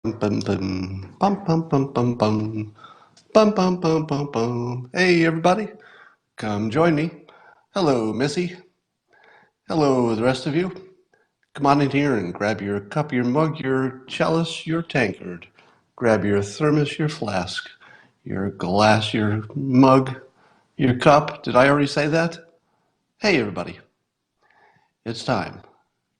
Bum, bum, bum, bum, bum, bum, bum, bum, bum, bum, bum, bum. Hey, everybody, come join me. Hello, Missy. Hello, the rest of you. Come on in here and grab your cup, your mug, your chalice, your tankard. Grab your thermos, your flask, your glass, your mug, your cup. Did I already say that? Hey, everybody, it's time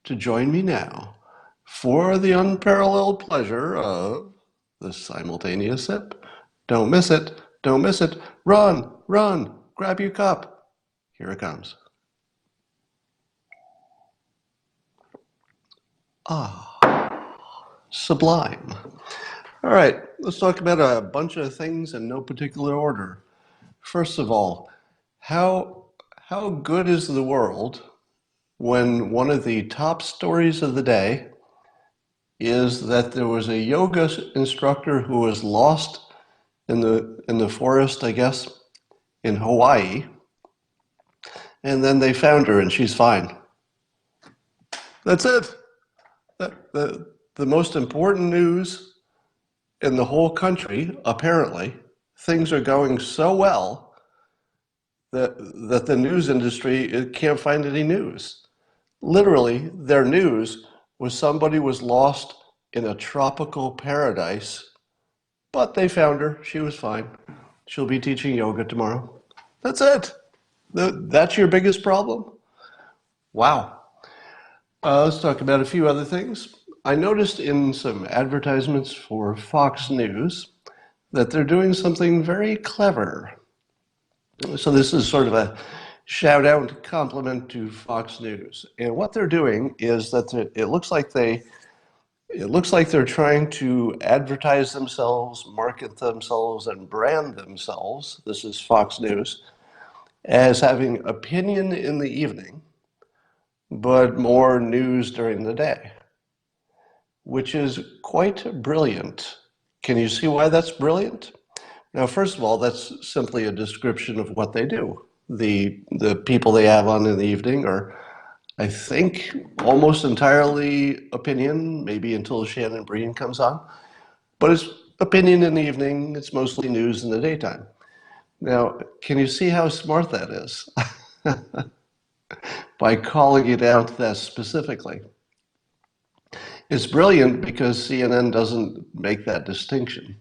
to join me now for the unparalleled pleasure of the simultaneous sip. Don't miss it. Don't miss it. Run, run, grab your cup. Here it comes. Ah, sublime. All right, let's talk about a bunch of things in no particular order. First of all, how how good is the world when one of the top stories of the day is that there was a yoga instructor who was lost in the forest, I guess, in Hawaii, and then they found her and she's fine. That's it. The most important news in the whole country, apparently, things are going so well that the news industry can't find any news. Literally, their news was somebody was lost in a tropical paradise, but they found her. She was fine. She'll be teaching yoga tomorrow. That's it. That's your biggest problem? Wow. Let's talk about a few other things. I noticed in some advertisements for Fox News that they're doing something very clever. So this is sort of a shout out compliment to Fox News. And what they're doing is that it looks like they're trying to advertise themselves, market themselves, and brand themselves. This is Fox News as having opinion in the evening, but more news during the day, which is quite brilliant. Can you see why that's brilliant? Now, first of all, that's simply a description of what they do. The people they have on in the evening are, I think, almost entirely opinion, maybe until Shannon Breen comes on. But it's opinion in the evening, it's mostly news in the daytime. Now, can you see how smart that is? By calling it out that specifically. It's brilliant because CNN doesn't make that distinction.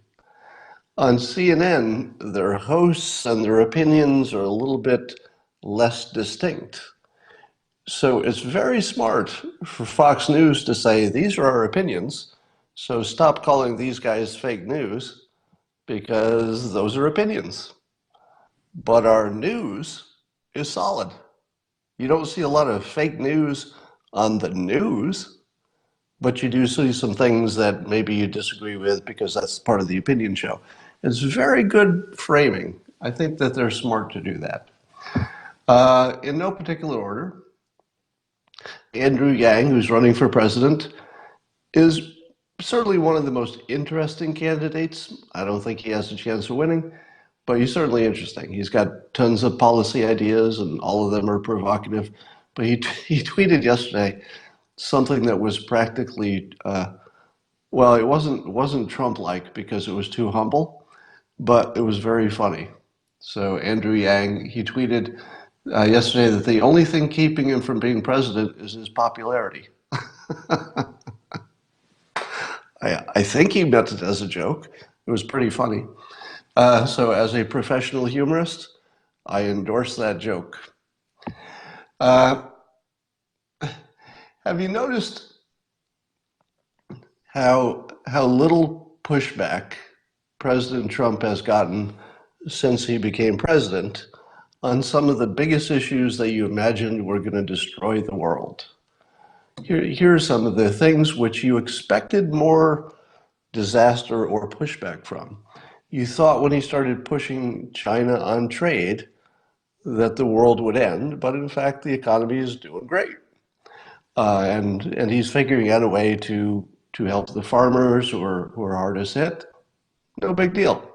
On CNN, their hosts and their opinions are a little bit less distinct. So it's very smart for Fox News to say, these are our opinions, so stop calling these guys fake news because those are opinions. But our news is solid. You don't see a lot of fake news on the news, but you do see some things that maybe you disagree with because that's part of the opinion show. It's very good framing. I think that they're smart to do that. In no particular order, Andrew Yang, who's running for president, is certainly one of the most interesting candidates. I don't think he has a chance of winning, but he's certainly interesting. He's got tons of policy ideas, and all of them are provocative. But he tweeted yesterday something that was practically well, it wasn't Trump-like because it was too humble, but it was very funny. So Andrew Yang, he tweeted yesterday that the only thing keeping him from being president is his popularity. I think he meant it as a joke. It was pretty funny. So as a professional humorist, I endorse that joke. Uh, have you noticed how little pushback President Trump has gotten since he became president on some of the biggest issues that you imagined were going to destroy the world? Here are some of the things which you expected more disaster or pushback from. You thought when he started pushing China on trade that the world would end, but in fact the economy is doing great. And he's figuring out a way to help the farmers who are hardest hit. No big deal.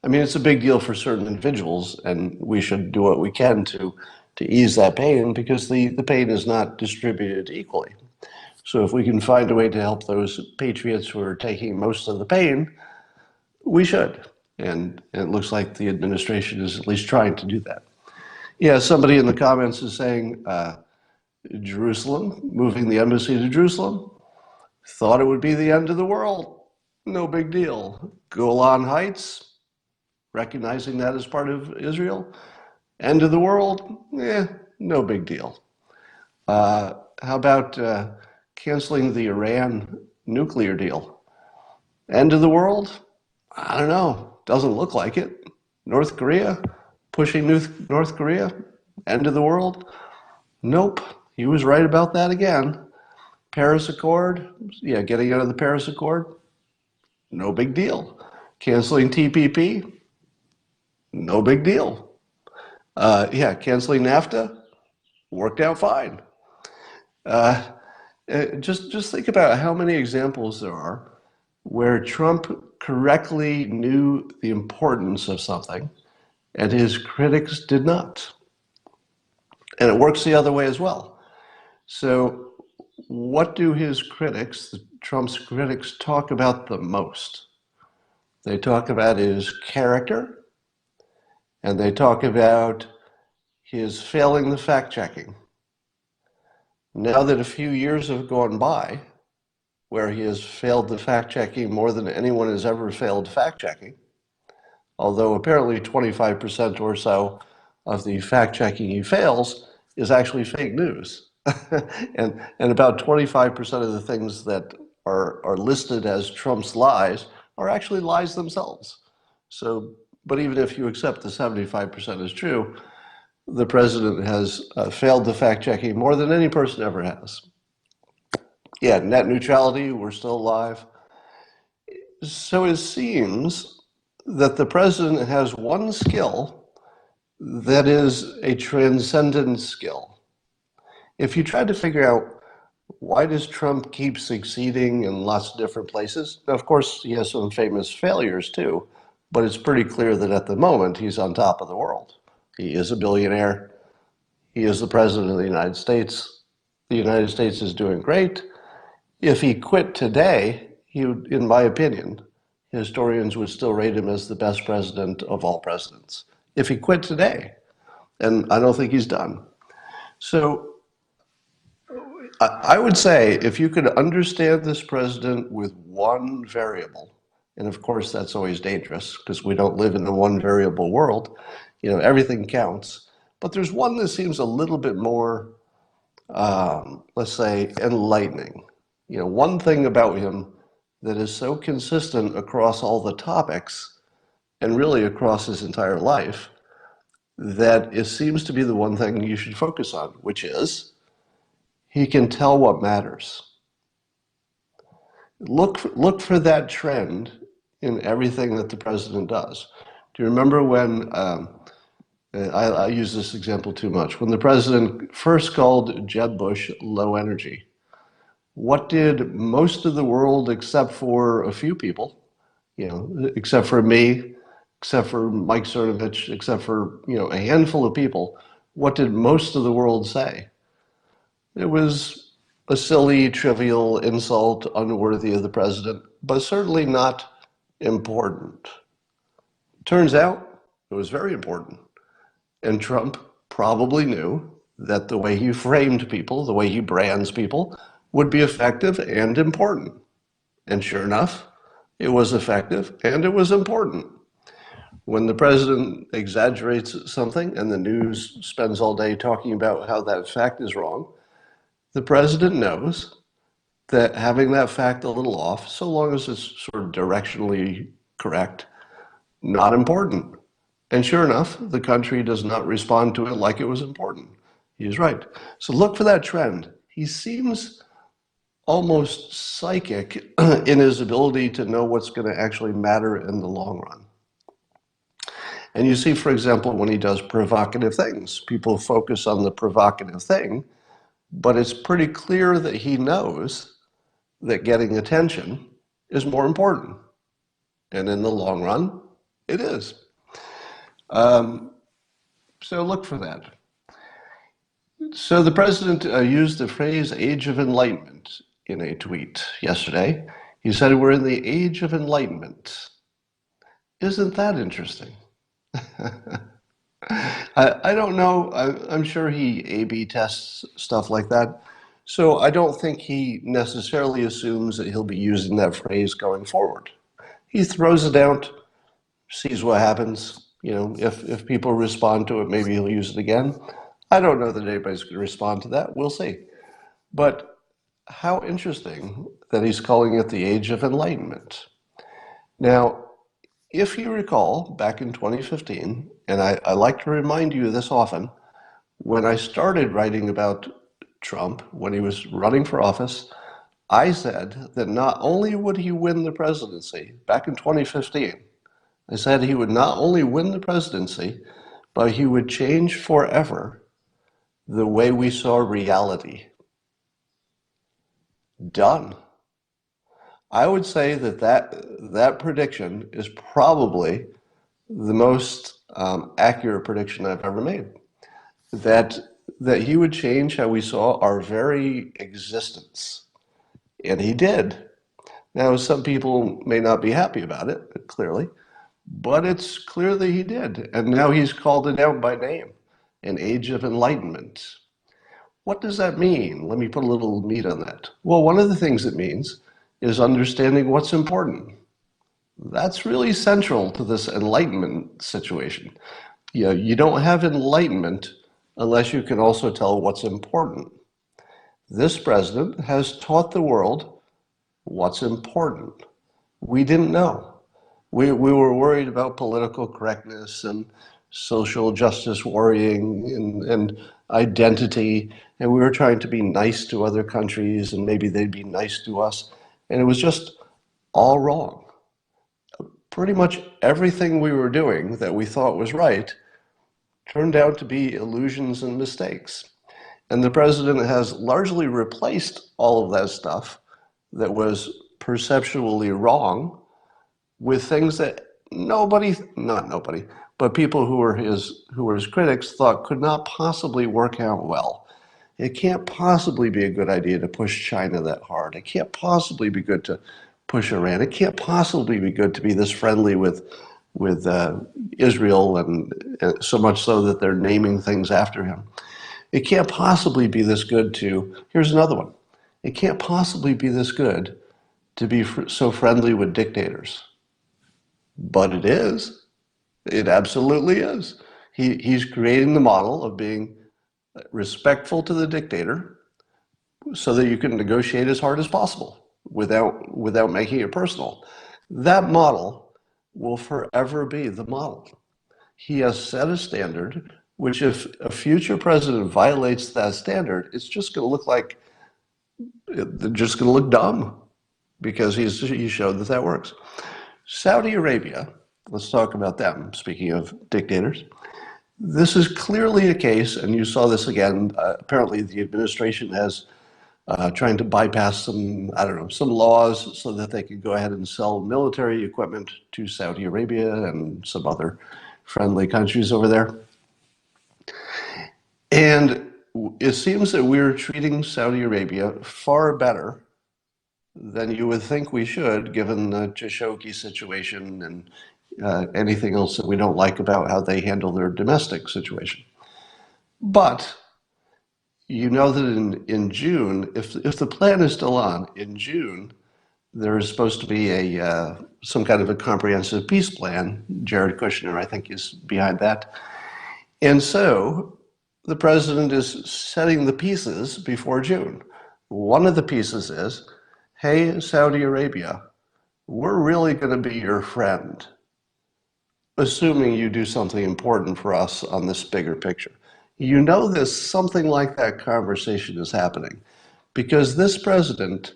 I mean, it's a big deal for certain individuals, and we should do what we can to ease that pain because the pain is not distributed equally. So if we can find a way to help those patriots who are taking most of the pain, we should. And it looks like the administration is at least trying to do that. Yeah, somebody in the comments is saying Jerusalem, moving the embassy to Jerusalem, thought it would be the end of the world. No big deal. Golan Heights, recognizing that as part of Israel, end of the world, no big deal. How about canceling the Iran nuclear deal? End of the world? I don't know. Doesn't look like it. North Korea? Pushing North Korea? End of the world? Nope. He was right about that again. Paris Accord? Yeah, getting out of the Paris Accord? No big deal. Canceling TPP? No big deal. Canceling NAFTA? Worked out fine. Just think about how many examples there are where Trump correctly knew the importance of something and his critics did not. And it works the other way as well. So what do his critics, Trump's critics, talk about the most? They talk about his character, and they talk about his failing the fact checking. Now that a few years have gone by, where he has failed the fact checking more than anyone has ever failed fact checking, although apparently 25% or so of the fact checking he fails is actually fake news. and about 25% of the things that are listed as Trump's lies are actually lies themselves. So, but even if you accept the 75% is true, the president has failed the fact checking more than any person ever has. Yeah, net neutrality, we're still alive. So it seems that the president has one skill that is a transcendent skill. If you try to figure out why does Trump keep succeeding in lots of different places, now, of course, he has some famous failures too, but it's pretty clear that at the moment he's on top of the world. He is a billionaire. He is the president of the United States. The United States is doing great. If he quit today, he would, in my opinion, historians would still rate him as the best president of all presidents. If he quit today, and I don't think he's done. So I would say if you could understand this president with one variable, and of course that's always dangerous because we don't live in a one variable world, everything counts. But there's one that seems a little bit more, let's say, enlightening. One thing about him that is so consistent across all the topics and really across his entire life that it seems to be the one thing you should focus on, which is he can tell what matters. Look for that trend in everything that the president does. Do you remember when, I use this example too much, when the president first called Jeb Bush low energy? What did most of the world, except for a few people, except for me, except for Mike Cernovich, except for, a handful of people, what did most of the world say? It was a silly, trivial insult unworthy of the president, but certainly not important. Turns out it was very important. And Trump probably knew that the way he framed people, the way he brands people, would be effective and important. And sure enough, it was effective and it was important. When the president exaggerates something and the news spends all day talking about how that fact is wrong, the president knows that having that fact a little off, so long as it's sort of directionally correct, not important. And sure enough, the country does not respond to it like it was important. He's right. So look for that trend. He seems almost psychic in his ability to know what's going to actually matter in the long run. And you see, for example, when he does provocative things, people focus on the provocative thing, but it's pretty clear that he knows that getting attention is more important. And in the long run, it is. So look for that. So the president used the phrase Age of Enlightenment. in a tweet yesterday. He said we're in the Age of Enlightenment. Isn't that interesting? I don't know. I'm sure he A/B tests stuff like that. So I don't think he necessarily assumes that he'll be using that phrase going forward. He throws it out, sees what happens. If people respond to it, maybe he'll use it again. I don't know that anybody's going to respond to that. We'll see. But how interesting that he's calling it the Age of Enlightenment. Now, if you recall, back in 2015, and I like to remind you of this often, when I started writing about Trump, when he was running for office, I said that not only would he win the presidency, back in 2015, I said he would not only win the presidency, but he would change forever the way we saw reality. Done. I would say that prediction is probably the most accurate prediction I've ever made. That he would change how we saw our very existence. And he did. Now, some people may not be happy about it, clearly, but it's clear that he did. And now he's called it out by name, an Age of Enlightenment. What does that mean? Let me put a little meat on that. Well, one of the things it means is understanding what's important. That's really central to this enlightenment situation. You don't have enlightenment unless you can also tell what's important. This president has taught the world what's important. We didn't know. We were worried about political correctness and social justice worrying and identity, and we were trying to be nice to other countries and maybe they'd be nice to us, and it was just all wrong. Pretty much everything we were doing that we thought was right turned out to be illusions and mistakes. And the president has largely replaced all of that stuff that was perceptually wrong with things that not nobody, but people who were his critics thought could not possibly work out well. It can't possibly be a good idea to push China that hard. It can't possibly be good to push Iran. It can't possibly be good to be this friendly with Israel, and so much so that they're naming things after him. It can't possibly be this good to, here's another one. It can't possibly be this good to be so friendly with dictators. But it is. It absolutely is. He's creating the model of being respectful to the dictator so that you can negotiate as hard as possible without making it personal. That model will forever be the model. He has set a standard which, if a future president violates that standard, it's just going to look like, they're just going to look dumb because he showed that works. Saudi Arabia, let's talk about them, speaking of dictators. This is clearly a case, and you saw this again, apparently the administration has trying to bypass some laws so that they could go ahead and sell military equipment to Saudi Arabia and some other friendly countries over there. And it seems that we're treating Saudi Arabia far better than you would think we should, given the Khashoggi situation and anything else that we don't like about how they handle their domestic situation. But you know that in June, if the plan is still on, in June, there is supposed to be some kind of a comprehensive peace plan. Jared Kushner, I think, is behind that. And so the president is setting the pieces before June. One of the pieces is, hey, Saudi Arabia, we're really going to be your friend, assuming you do something important for us on this bigger picture. You know something like that conversation is happening because this president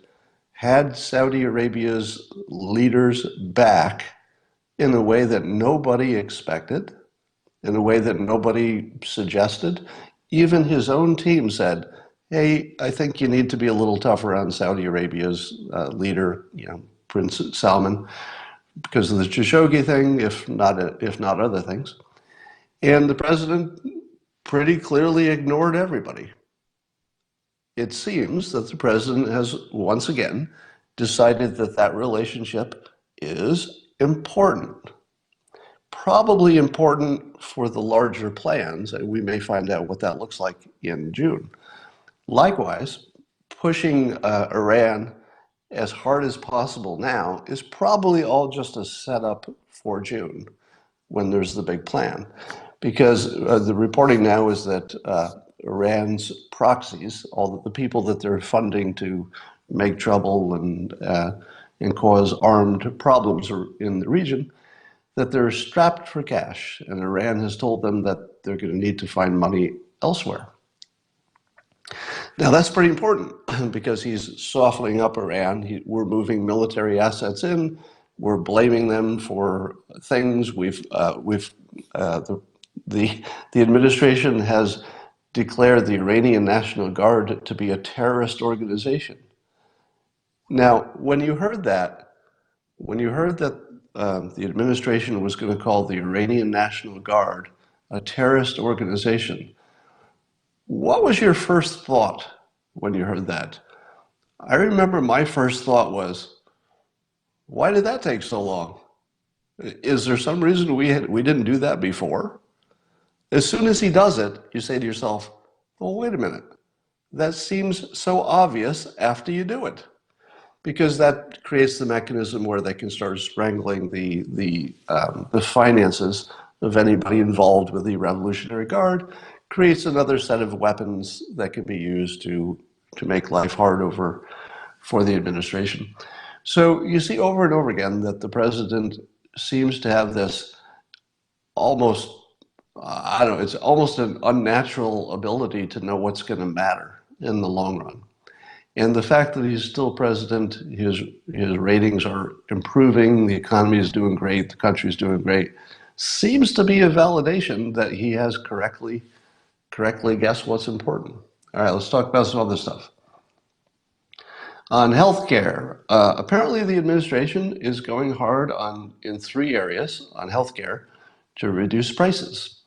had Saudi Arabia's leaders back in a way that nobody expected, in a way that nobody suggested. Even his own team said, hey, I think you need to be a little tougher on Saudi Arabia's leader, Prince Salman, because of the Khashoggi thing, if not other things. And the president pretty clearly ignored everybody. it seems that the president has once again decided that that relationship is important. Probably important for the larger plans, and we may find out what that looks like in June. Likewise, pushing Iran as hard as possible now is probably all just a setup for June when there's the big plan. Because the reporting now is that Iran's proxies, all the people that they're funding to make trouble and cause armed problems in the region, that they're strapped for cash. And Iran has told them that they're going to need to find money elsewhere. Now, that's pretty important because he's softening up Iran. We're moving military assets in. We're blaming them for things. The administration has declared the Iranian National Guard to be a terrorist organization. Now, when you heard that the administration was going to call the Iranian National Guard a terrorist organization, what was your first thought when you heard that? I remember my first thought was, why did that take so long? Is there some reason we didn't do that before? As soon as he does it, you say to yourself, well, wait a minute. That seems so obvious after you do it. Because that creates the mechanism where they can start strangling the finances of anybody involved with the Revolutionary Guard, creates another set of weapons that can be used to make life hard for the administration. So you see over and over again that the president seems to have this almost, I don't know, it's almost an unnatural ability to know what's going to matter in the long run. And the fact that he's still president, his ratings are improving, the economy is doing great, the country is doing great, seems to be a validation that he has correctly guessed what's important. All right, let's talk about some other stuff. On healthcare, apparently the administration is going hard in 3 areas on healthcare to reduce prices.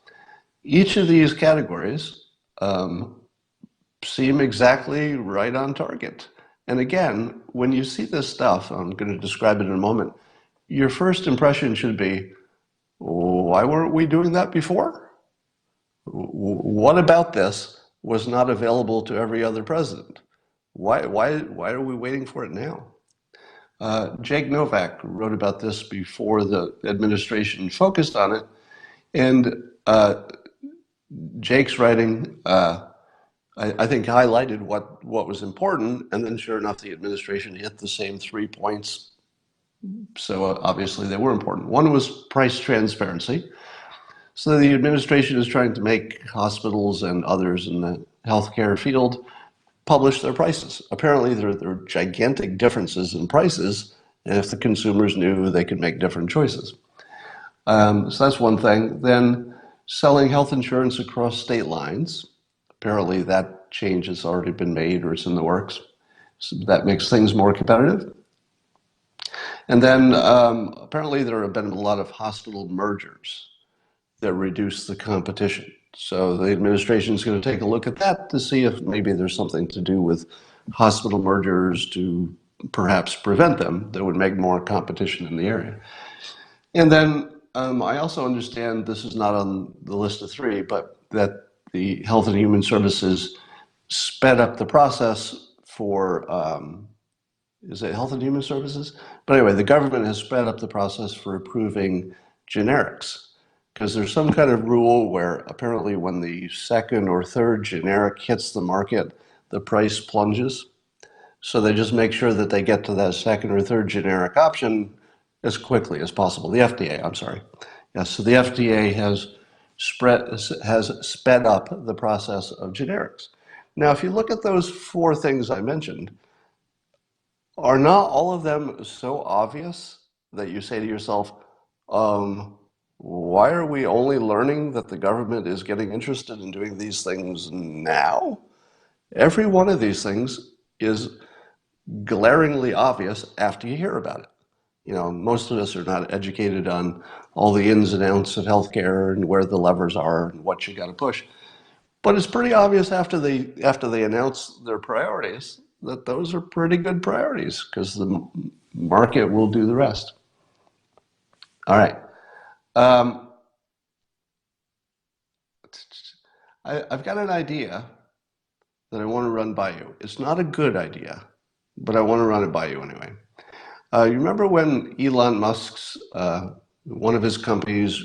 Each of these categories seem exactly right on target. And again, when you see this stuff, I'm going to describe it in a moment, your first impression should be, why weren't we doing that before? What about this was not available to every other president? Why are we waiting for it now? Jake Novak wrote about this before the administration focused on it, and Jake's writing I think highlighted what was important, and then sure enough, the administration hit the same 3 points. So obviously they were important. One was price transparency. So the administration is trying to make hospitals and others in the healthcare field publish their prices. Apparently there are gigantic differences in prices, and if the consumers knew, they could make different choices. So that's one thing. Then selling health insurance across state lines. Apparently that change has already been made or it's in the works. So that makes things more competitive. And then apparently there have been a lot of hospital mergers that reduce the competition. So the administration is going to take a look at that to see if maybe there's something to do with hospital mergers to perhaps prevent them that would make more competition in the area. And then I also understand, this is not on the list of 3, but that the Health and Human Services sped up the process for, is it Health and Human Services? But anyway, the government has sped up the process for approving generics. Because there's some kind of rule where apparently when the 2nd or 3rd generic hits the market, the price plunges. So they just make sure that they get to that 2nd or 3rd generic option as quickly as possible. The FDA, I'm sorry. Yes, so the FDA has sped up the process of generics. Now, if you look at those 4 things I mentioned, are not all of them so obvious that you say to yourself, why are we only learning that the government is getting interested in doing these things now? Every one of these things is glaringly obvious after you hear about it. You know, most of us are not educated on all the ins and outs of healthcare and where the levers are and what you got to push. But it's pretty obvious after they announce their priorities that those are pretty good priorities because the market will do the rest. All right. Um, I've got an idea that I want to run by you. It's not a good idea, but I want to run it by you anyway. You remember when Elon Musk's one of his companies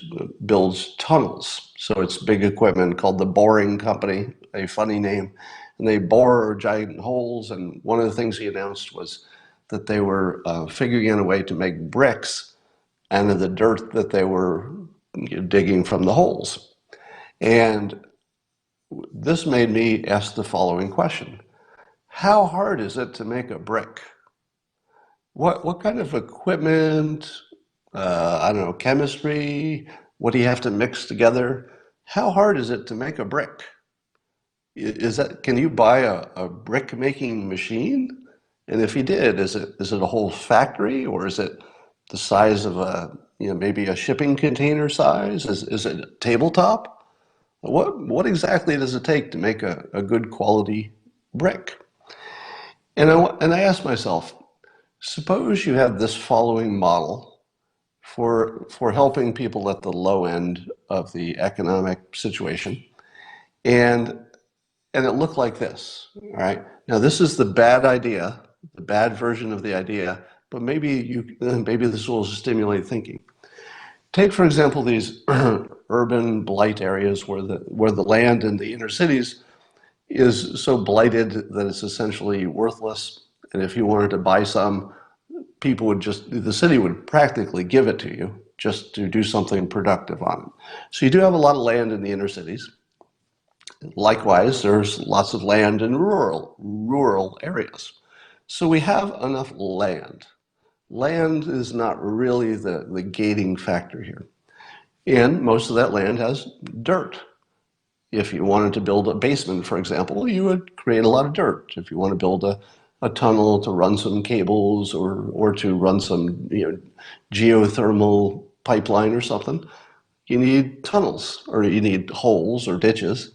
builds tunnels? So it's big equipment called the Boring Company, a funny name, and they bore giant holes. And one of the things he announced was that they were figuring out a way to make bricks out of the dirt that they were digging from the holes. And this made me ask the following question. How hard is it to make a brick? What kind of equipment, I don't know, chemistry, what do you have to mix together? How hard is it to make a brick? Is that, can you buy a brick making machine? And if you did, is it a whole factory or is it the size of a, maybe a shipping container size? Is it a tabletop? What exactly does it take to make a good quality brick? And I asked myself, suppose you have this following model for helping people at the low end of the economic situation, and it looked like this. All right. Now this is the bad idea, the bad version of the idea, but maybe this will stimulate thinking. Take for example these urban blight areas where the land in the inner cities is so blighted that it's essentially worthless. And if you wanted to buy some, the city would practically give it to you just to do something productive on it. So you do have a lot of land in the inner cities. Likewise, there's lots of land in rural areas. So we have enough land. Land is not really the gating factor here. And most of that land has dirt. If you wanted to build a basement, for example, you would create a lot of dirt. If you want to build a tunnel to run some cables or to run some geothermal pipeline or something, you need tunnels or you need holes or ditches.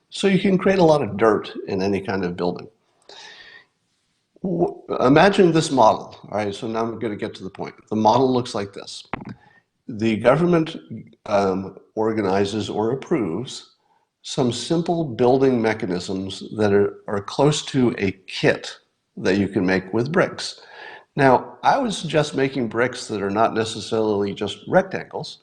So you can create a lot of dirt in any kind of building. Imagine this model. All right, so now I'm going to get to the point. The model looks like this. The government organizes or approves some simple building mechanisms that are close to a kit that you can make with bricks. Now, I would suggest making bricks that are not necessarily just rectangles,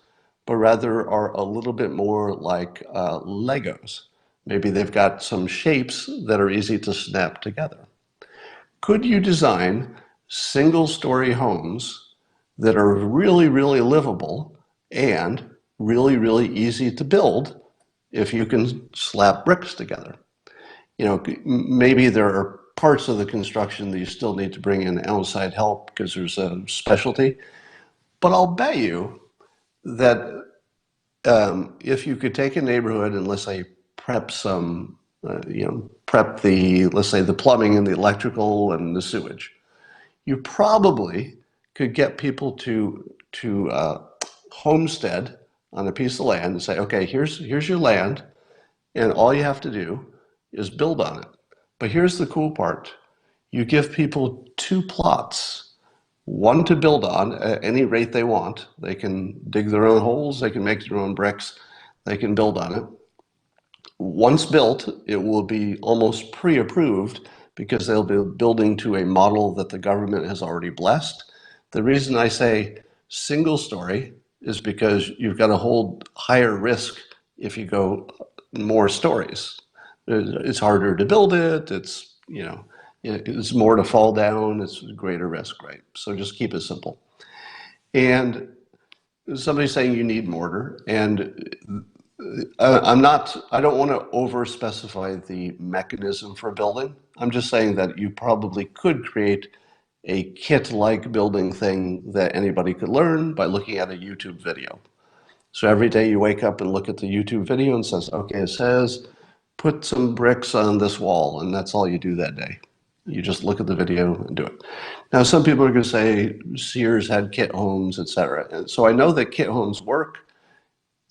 but rather are a little bit more like Legos. Maybe they've got some shapes that are easy to snap together. Could you design single-story homes that are really, really livable and really, really easy to build if you can slap bricks together? Maybe there are parts of the construction that you still need to bring in outside help because there's a specialty. But I'll bet you that if you could take a neighborhood and let's say prep some, prep let's say the plumbing and the electrical and the sewage, you probably could get people to homestead on a piece of land and say, okay, here's your land, and all you have to do is build on it. But here's the cool part. You give people 2 plots, one to build on at any rate they want. They can dig their own holes, they can make their own bricks, they can build on it. Once built, it will be almost pre-approved because they'll be building to a model that the government has already blessed. The reason I say single story is because you've got to hold higher risk if you go more stories. It's harder to build it, it's more to fall down, it's greater risk, right? So just keep it simple. And somebody's saying you need mortar, and I don't want to over specify the mechanism for building. I'm just saying that you probably could create a kit-like building thing that anybody could learn by looking at a YouTube video. So every day you wake up and look at the YouTube video and says, okay, it says, put some bricks on this wall, and that's all you do that day. You just look at the video and do it. Now, some people are going to say Sears had kit homes, etc. And so I know that kit homes work.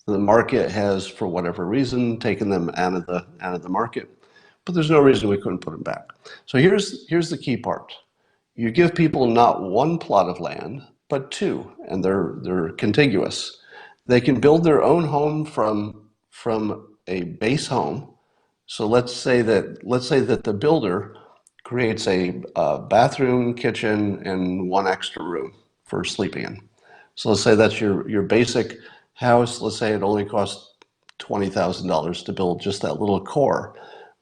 The market has, for whatever reason, taken them out of the market, but there's no reason we couldn't put them back. So here's the key part. You give people not one plot of land, but two, and they're contiguous. They can build their own home from a base home. So let's say that the builder creates a bathroom, kitchen, and one extra room for sleeping in. So let's say that's your basic house. Let's say it only costs $20,000 to build just that little core,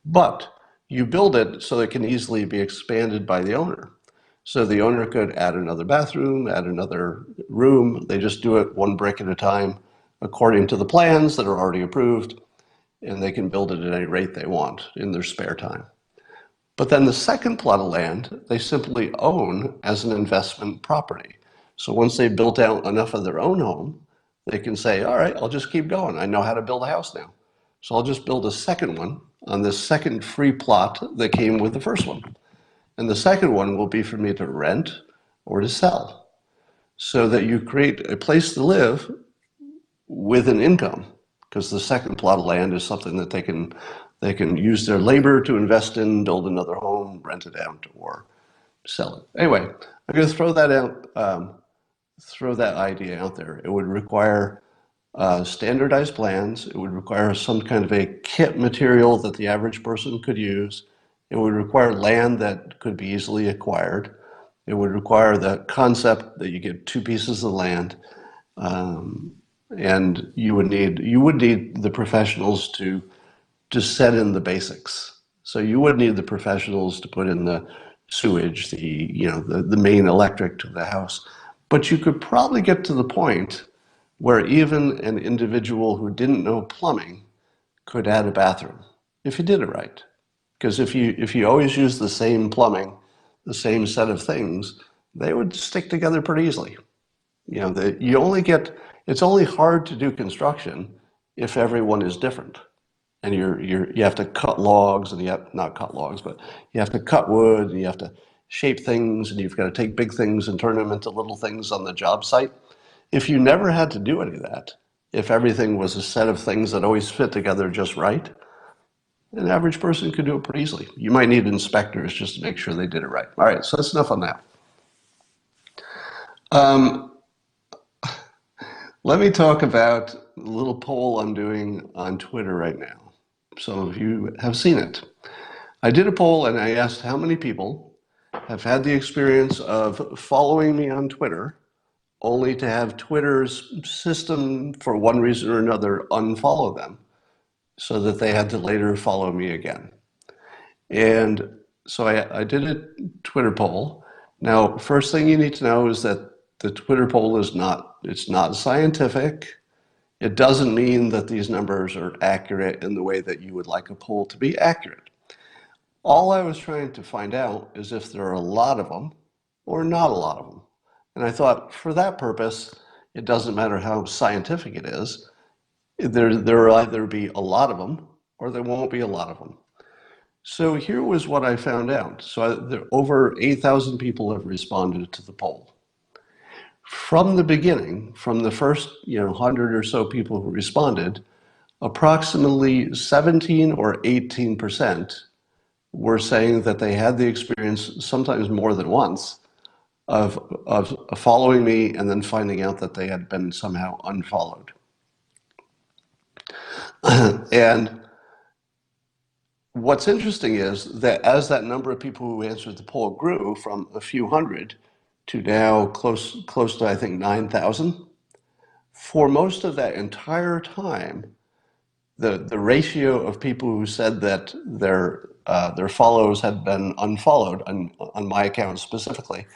but you build it so it can easily be expanded by the owner. So the owner could add another bathroom, add another room. They just do it one brick at a time according to the plans that are already approved, and they can build it at any rate they want in their spare time. But then the second plot of land, they simply own as an investment property. So once they've built out enough of their own home, they can say, all right, I'll just keep going. I know how to build a house now. So I'll just build a second one on this second free plot that came with the first one. And the second one will be for me to rent or to sell, so that you create a place to live with an income, because the second plot of land is something that they can use their labor to invest in, build another home, rent it out, or sell it. Anyway, I'm going to throw that out, throw that idea out there. It would require standardized plans. It would require some kind of a kit material that the average person could use. It would require land that could be easily acquired. It would require the concept that you get two pieces of land, and you would need the professionals to set in the basics. So you would need the professionals to put in the sewage, the main electric to the house. But you could probably get to the point where even an individual who didn't know plumbing could add a bathroom if you did it right. Because if you always use the same plumbing, the same set of things, they would stick together pretty easily. It's only hard to do construction if everyone is different, and you have to cut logs, and you have not cut logs, but you have to cut wood, and you have to shape things, and you've got to take big things and turn them into little things on the job site. If you never had to do any of that, if everything was a set of things that always fit together just right, an average person could do it pretty easily. You might need inspectors just to make sure they did it right. All right, so that's enough on that. Let me talk about a little poll I'm doing on Twitter right now. Some of you have seen it. I did a poll and I asked how many people have had the experience of following me on Twitter only to have Twitter's system, for one reason or another, unfollow them so that they had to later follow me again. And so I did a Twitter poll. Now, first thing you need to know is that the Twitter poll it's not scientific. It doesn't mean that these numbers are accurate in the way that you would like a poll to be accurate. All I was trying to find out is if there are a lot of them or not a lot of them. And I thought, for that purpose, it doesn't matter how scientific it is. There will either be a lot of them or there won't be a lot of them. So here was what I found out. So over 8,000 people have responded to the poll. From the beginning, from the first 100 or so people who responded, approximately 17 or 18% were saying that they had the experience, sometimes more than once, of following me and then finding out that they had been somehow unfollowed. And what's interesting is that as that number of people who answered the poll grew from a few hundred to now close to, I think, 9,000, for most of that entire time, the ratio of people who said that their follows had been unfollowed on my account specifically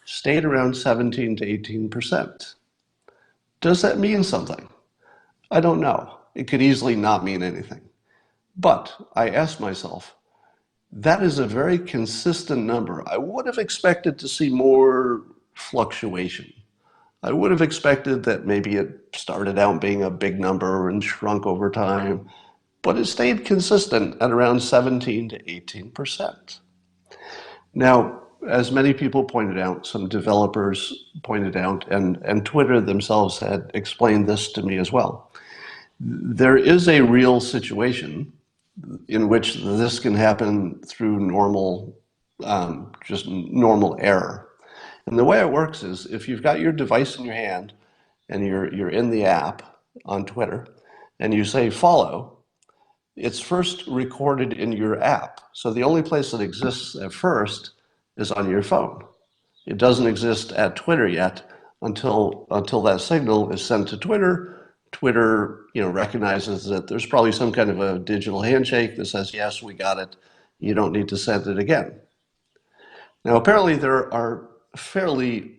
stayed around 17 to 18%. Does that mean something? I don't know. It could easily not mean anything. But I asked myself, that is a very consistent number. I would have expected to see more fluctuation. I would have expected that maybe it started out being a big number and shrunk over time, but it stayed consistent at around 17 to 18%. Now, as many people pointed out, some developers pointed out, and Twitter themselves had explained this to me as well. There is a real situation in which this can happen through normal, just normal error. And the way it works is if you've got your device in your hand and you're in the app on Twitter and you say follow, it's first recorded in your app. So the only place it exists at first is on your phone. It doesn't exist at Twitter yet until that signal is sent to Twitter. Twitter, recognizes that there's probably some kind of a digital handshake that says, yes, we got it. You don't need to send it again. Now, apparently there are fairly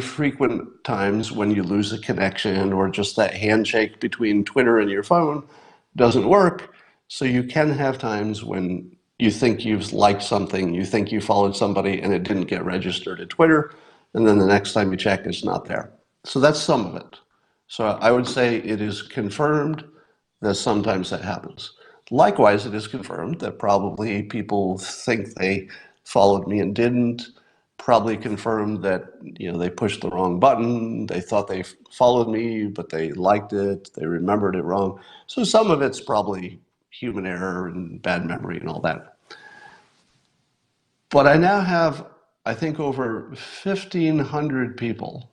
frequent times when you lose a connection or just that handshake between Twitter and your phone doesn't work. So you can have times when you think you've liked something, you think you followed somebody and it didn't get registered at Twitter, and then the next time you check, it's not there. So that's some of it. So I would say it is confirmed that sometimes that happens. Likewise, it is confirmed that probably people think they followed me and didn't. Probably confirmed that they pushed the wrong button. They thought they followed me, but they liked it. They remembered it wrong. So some of it's probably human error and bad memory and all that. But I now have, I think, over 1,500 people.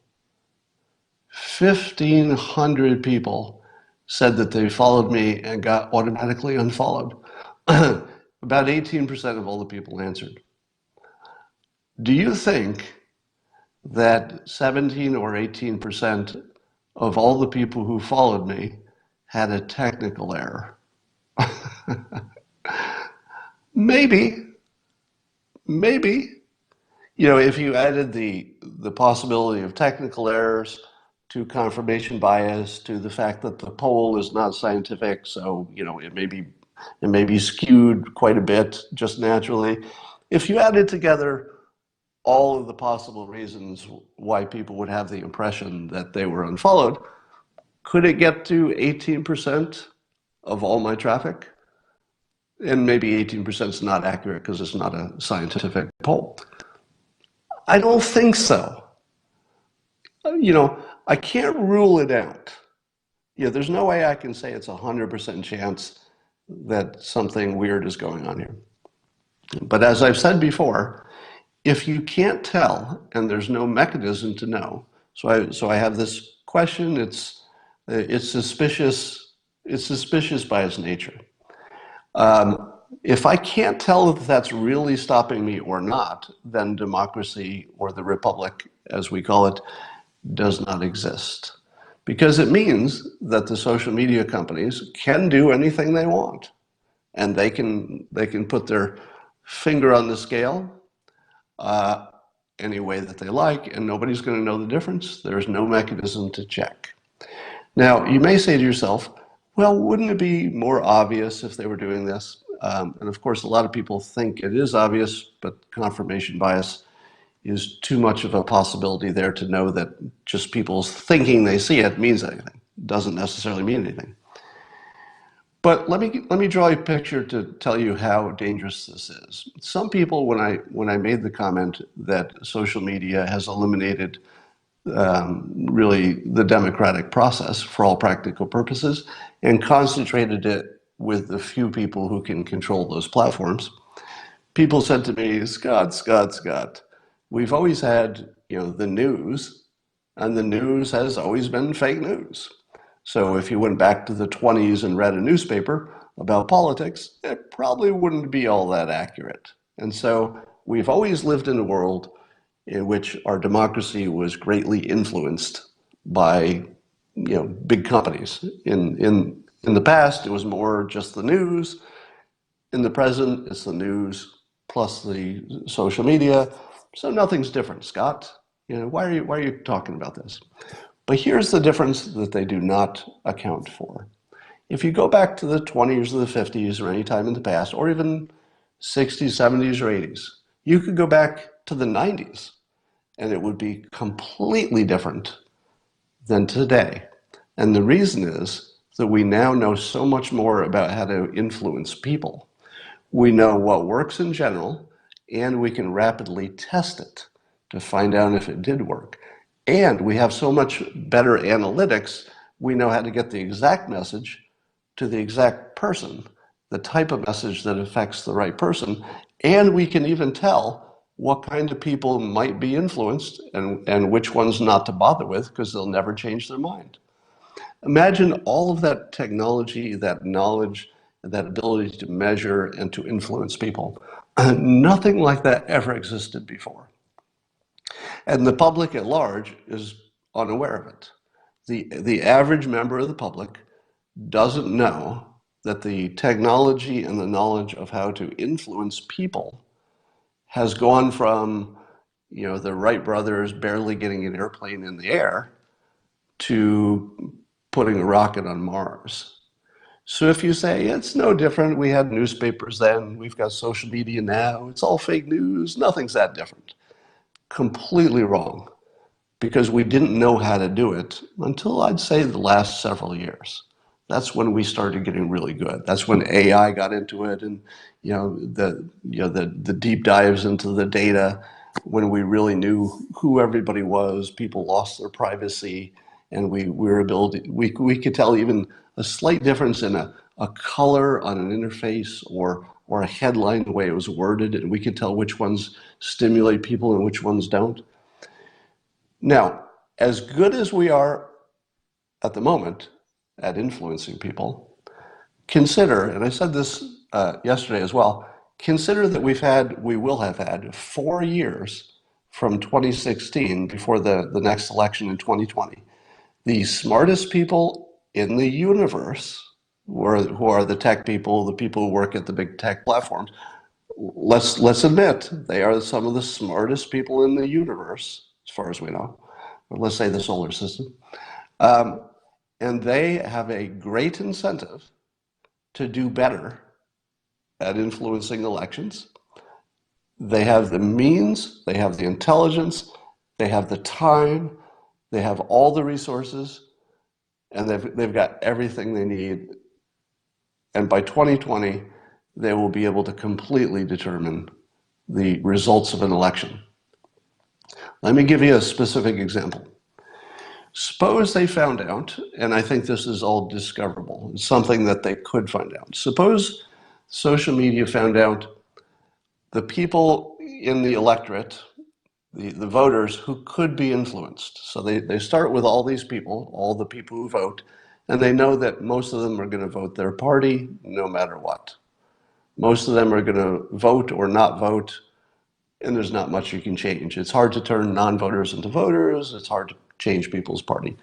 1,500 people said that they followed me and got automatically unfollowed. About 18% of all the people answered. Do you think that 17 or 18% of all the people who followed me had a technical error? Maybe. If you added the possibility of technical errors to confirmation bias, to the fact that the poll is not scientific, so it may be skewed quite a bit just naturally. If you added together all of the possible reasons why people would have the impression that they were unfollowed, could it get to 18% of all my traffic? And maybe 18% is not accurate because it's not a scientific poll. I don't think so. I can't rule it out. There's no way I can say it's 100% chance that something weird is going on here. But as I've said before, if you can't tell and there's no mechanism to know, so I have this question. It's suspicious. It's suspicious by its nature. If I can't tell if that's really stopping me or not, then democracy, or the republic, as we call it, does not exist. Because it means that the social media companies can do anything they want, and they can put their finger on the scale any way that they like, and nobody's going to know the difference. There's no mechanism to check. Now, you may say to yourself, well, wouldn't it be more obvious if they were doing this? And of course, a lot of people think it is obvious, but confirmation bias is too much of a possibility there to know that just people thinking they see it means anything. It doesn't necessarily mean anything. But let me draw a picture to tell you how dangerous this is. Some people, when I made the comment that social media has eliminated really the democratic process for all practical purposes and concentrated it with the few people who can control those platforms, people said to me, Scott, we've always had the news, and the news has always been fake news. So if you went back to the 20s and read a newspaper about politics, it probably wouldn't be all that accurate. And so we've always lived in a world in which our democracy was greatly influenced by big companies. In the past, it was more just the news. In the present, it's the news plus the social media. So nothing's different, Scott. Why are you talking about this? But here's the difference that they do not account for. If you go back to the 20s or the 50s or any time in the past, or even 60s, 70s, or 80s, you could go back to the 90s and it would be completely different than today. And the reason is that we now know so much more about how to influence people. We know what works in general, and we can rapidly test it to find out if it did work. And we have so much better analytics we know how to get the exact message to the exact person, the type of message that affects the right person, and we can even tell what kind of people might be influenced and which ones not to bother with because they'll never change their mind. Imagine all of that technology, that knowledge, that ability to measure and to influence people. Nothing like that ever existed before. And the public at large is unaware of it. The average member of the public doesn't know that the technology and the knowledge of how to influence people has gone from, the Wright brothers barely getting an airplane in the air to putting a rocket on Mars. So if you say it's no different, we had newspapers then, we've got social media now, it's all fake news, nothing's that different. Completely wrong, because we didn't know how to do it until I'd say the last several years. That's when we started getting really good. That's when AI got into it, and the deep dives into the data, when we really knew who everybody was. People lost their privacy, and we could tell even a slight difference in a color on an interface or a headline, the way it was worded, and we could tell which ones stimulate people and which ones don't. Now, as good as we are at the moment at influencing people, consider, and I said this yesterday as well, consider that we will have had 4 years from 2016 before the next election in 2020. The smartest people in the universe, who are the tech people, the people who work at the big tech platforms, let's admit they are some of the smartest people in the universe, as far as we know, or let's say the solar system. And they have a great incentive to do better at influencing elections. They have the means, they have the intelligence, they have the time, they have all the resources, and they've got everything they need. And by 2020, they will be able to completely determine the results of an election. Let me give you a specific example. Suppose they found out, and I think this is all discoverable, it's something that they could find out. Suppose social media found out the people in the electorate, the voters who could be influenced. So they start with all these people, all the people who vote, and they know that most of them are going to vote their party no matter what. Most of them are going to vote or not vote, and there's not much you can change. It's hard to turn non-voters into voters. It's hard to change people's party.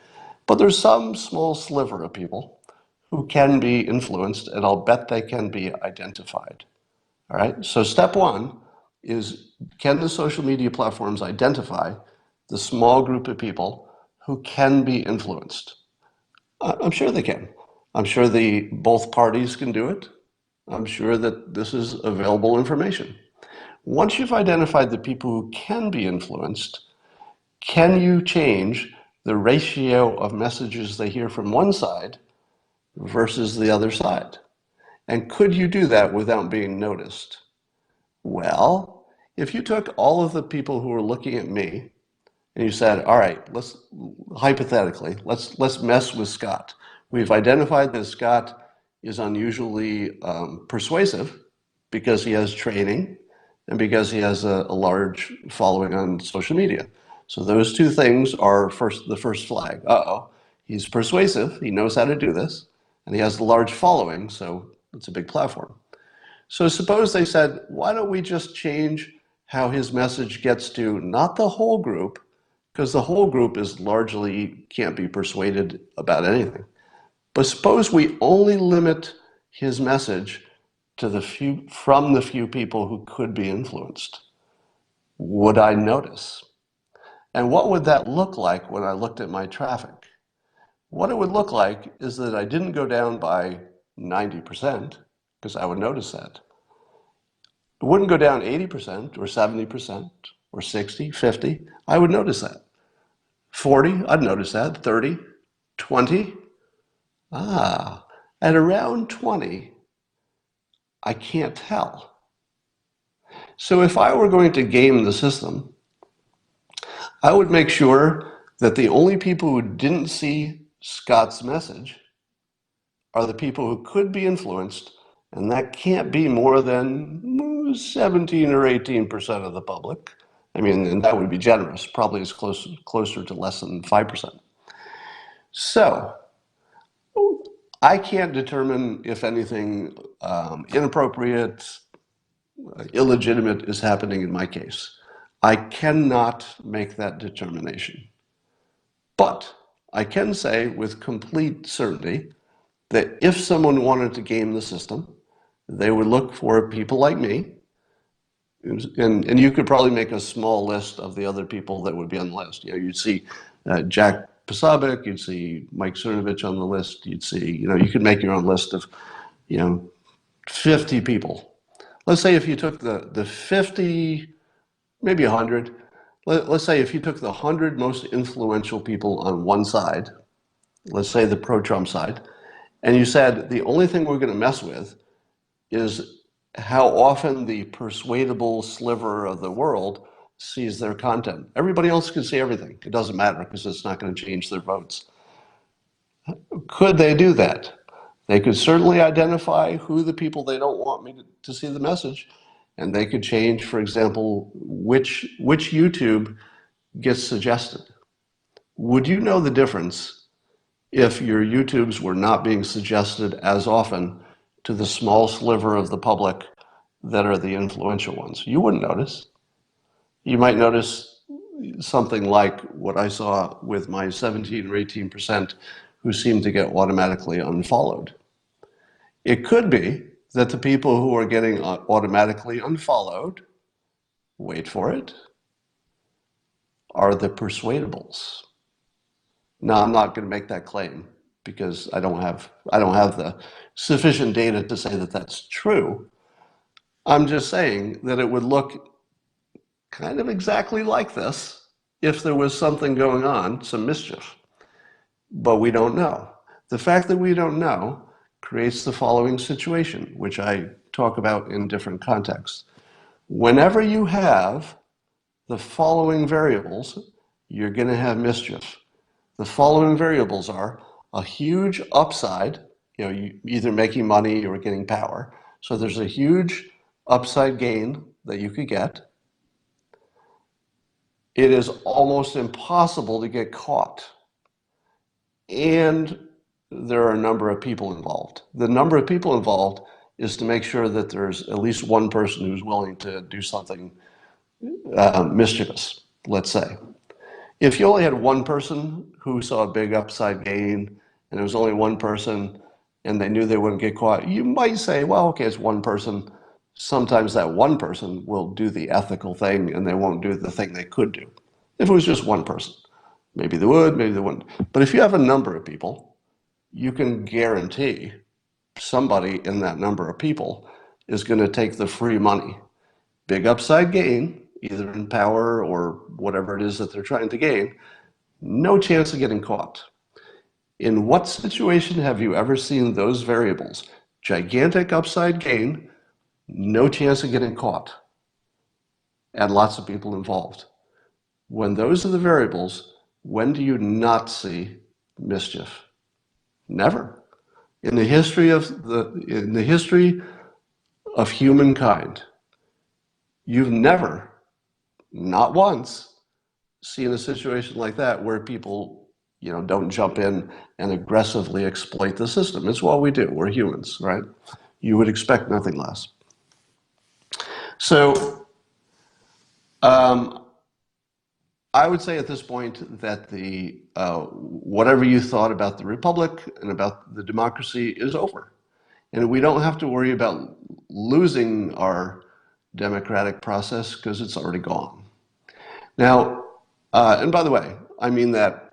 But there's some small sliver of people who can be influenced, and I'll bet they can be identified. All right, so step one is, can the social media platforms identify the small group of people who can be influenced? I'm sure they can. I'm sure both parties can do it. I'm sure that this is available information. Once you've identified the people who can be influenced, can you change the ratio of messages they hear from one side versus the other side? And could you do that without being noticed? Well, if you took all of the people who were looking at me and you said, all right, let's mess with Scott. We've identified that Scott is unusually persuasive because he has training and because he has a large following on social media. So those two things are the first flag. Uh-oh, he's persuasive, he knows how to do this, and he has a large following, so it's a big platform. So suppose they said, why don't we just change how his message gets to not the whole group, because the whole group is largely can't be persuaded about anything. But suppose we only limit his message to the few people who could be influenced. Would I notice? And what would that look like when I looked at my traffic? What it would look like is that I didn't go down by 90%, because I would notice that. It wouldn't go down 80% or 70% or 60, 50. I would notice that. 40, I'd notice that. 30, 20. At around 20, I can't tell. So if I were going to game the system, I would make sure that the only people who didn't see Scott's message are the people who could be influenced, and that can't be more than 17 or 18% of the public. I mean, and that would be generous, probably is closer to less than 5%. So I can't determine if anything inappropriate, illegitimate is happening in my case. I cannot make that determination. But I can say with complete certainty that if someone wanted to game the system, they would look for people like me, and you could probably make a small list of the other people that would be on the list. You know, you'd see Jack Posobiec, you'd see Mike Cernovich on the list, you'd see, you know, you could make your own list of, 50 people. Let's say if you took the 50, maybe 100, let's say if you took the 100 most influential people on one side, let's say the pro-Trump side, and you said the only thing we're going to mess with is how often the persuadable sliver of the world sees their content. Everybody else can see everything. It doesn't matter because it's not going to change their votes. Could they do that? They could certainly identify who the people they don't want me to see the message, and they could change, for example, which YouTube gets suggested. Would you know the difference if your YouTubes were not being suggested as often to the small sliver of the public that are the influential ones? You wouldn't notice. You might notice something like what I saw with my 17 or 18% who seem to get automatically unfollowed. It could be that the people who are getting automatically unfollowed, wait for it, are the persuadables. Now, I'm not going to make that claim because I don't have the sufficient data to say that that's true. I'm just saying that it would look kind of exactly like this if there was something going on, some mischief. But we don't know. The fact that we don't know creates the following situation, which I talk about in different contexts. Whenever you have the following variables, you're going to have mischief. The following variables are a huge upside, you either making money or getting power. So there's a huge upside gain that you could get. It is almost impossible to get caught. And there are a number of people involved. The number of people involved is to make sure that there's at least one person who's willing to do something mischievous, let's say. If you only had one person who saw a big upside gain and it was only one person and they knew they wouldn't get caught, you might say, well, okay, it's one person. Sometimes that one person will do the ethical thing and they won't do the thing they could do. If it was just one person, maybe they would, maybe they wouldn't. But if you have a number of people, you can guarantee somebody in that number of people is going to take the free money. Big upside gain, either in power or whatever it is that they're trying to gain, no chance of getting caught. In what situation have you ever seen those variables? Gigantic upside gain, no chance of getting caught, and lots of people involved. When those are the variables, when do you not see mischief? Never. In the history of humankind, you've never, not once, seen a situation like that where people, don't jump in and aggressively exploit the system. It's what we do. We're humans, right? You would expect nothing less. So, I would say at this point that the whatever you thought about the republic and about the democracy is over. And we don't have to worry about losing our democratic process because it's already gone. Now, and by the way, I mean that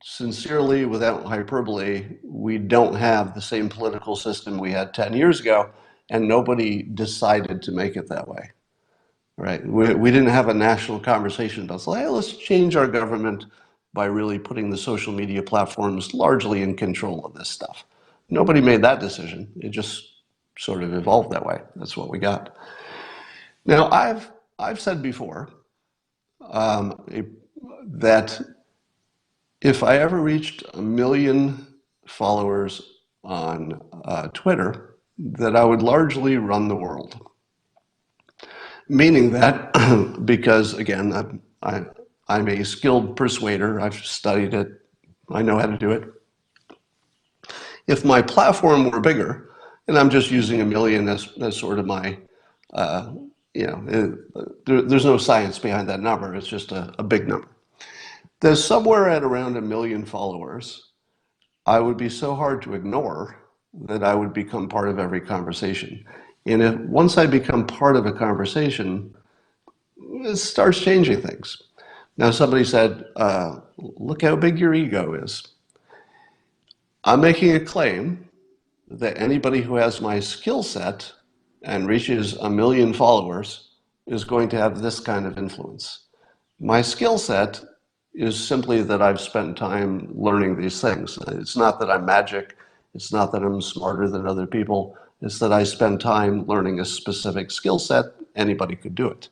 sincerely, without hyperbole. We don't have the same political system we had 10 years ago, and nobody decided to make it that way. Right? We didn't have a national conversation about, hey, let's change our government by really putting the social media platforms largely in control of this stuff. Nobody made that decision. It just sort of evolved that way. That's what we got. Now, I've said before that If I ever reached 1 million followers on Twitter, that I would largely run the world. Meaning that, because again, I'm a skilled persuader, I've studied it, I know how to do it. If my platform were bigger, and I'm just using 1 million as sort of my, uh, there's no science behind that number, it's just a big number. There's somewhere at around 1 million followers, I would be so hard to ignore that I would become part of every conversation. And once I become part of a conversation, it starts changing things. Now, somebody said, look how big your ego is. I'm making a claim that anybody who has my skill set and reaches 1 million followers is going to have this kind of influence. My skill set is simply that I've spent time learning these things. It's not that I'm magic. It's not that I'm smarter than other people. It's that I spend time learning a specific skill set. Anybody could do it.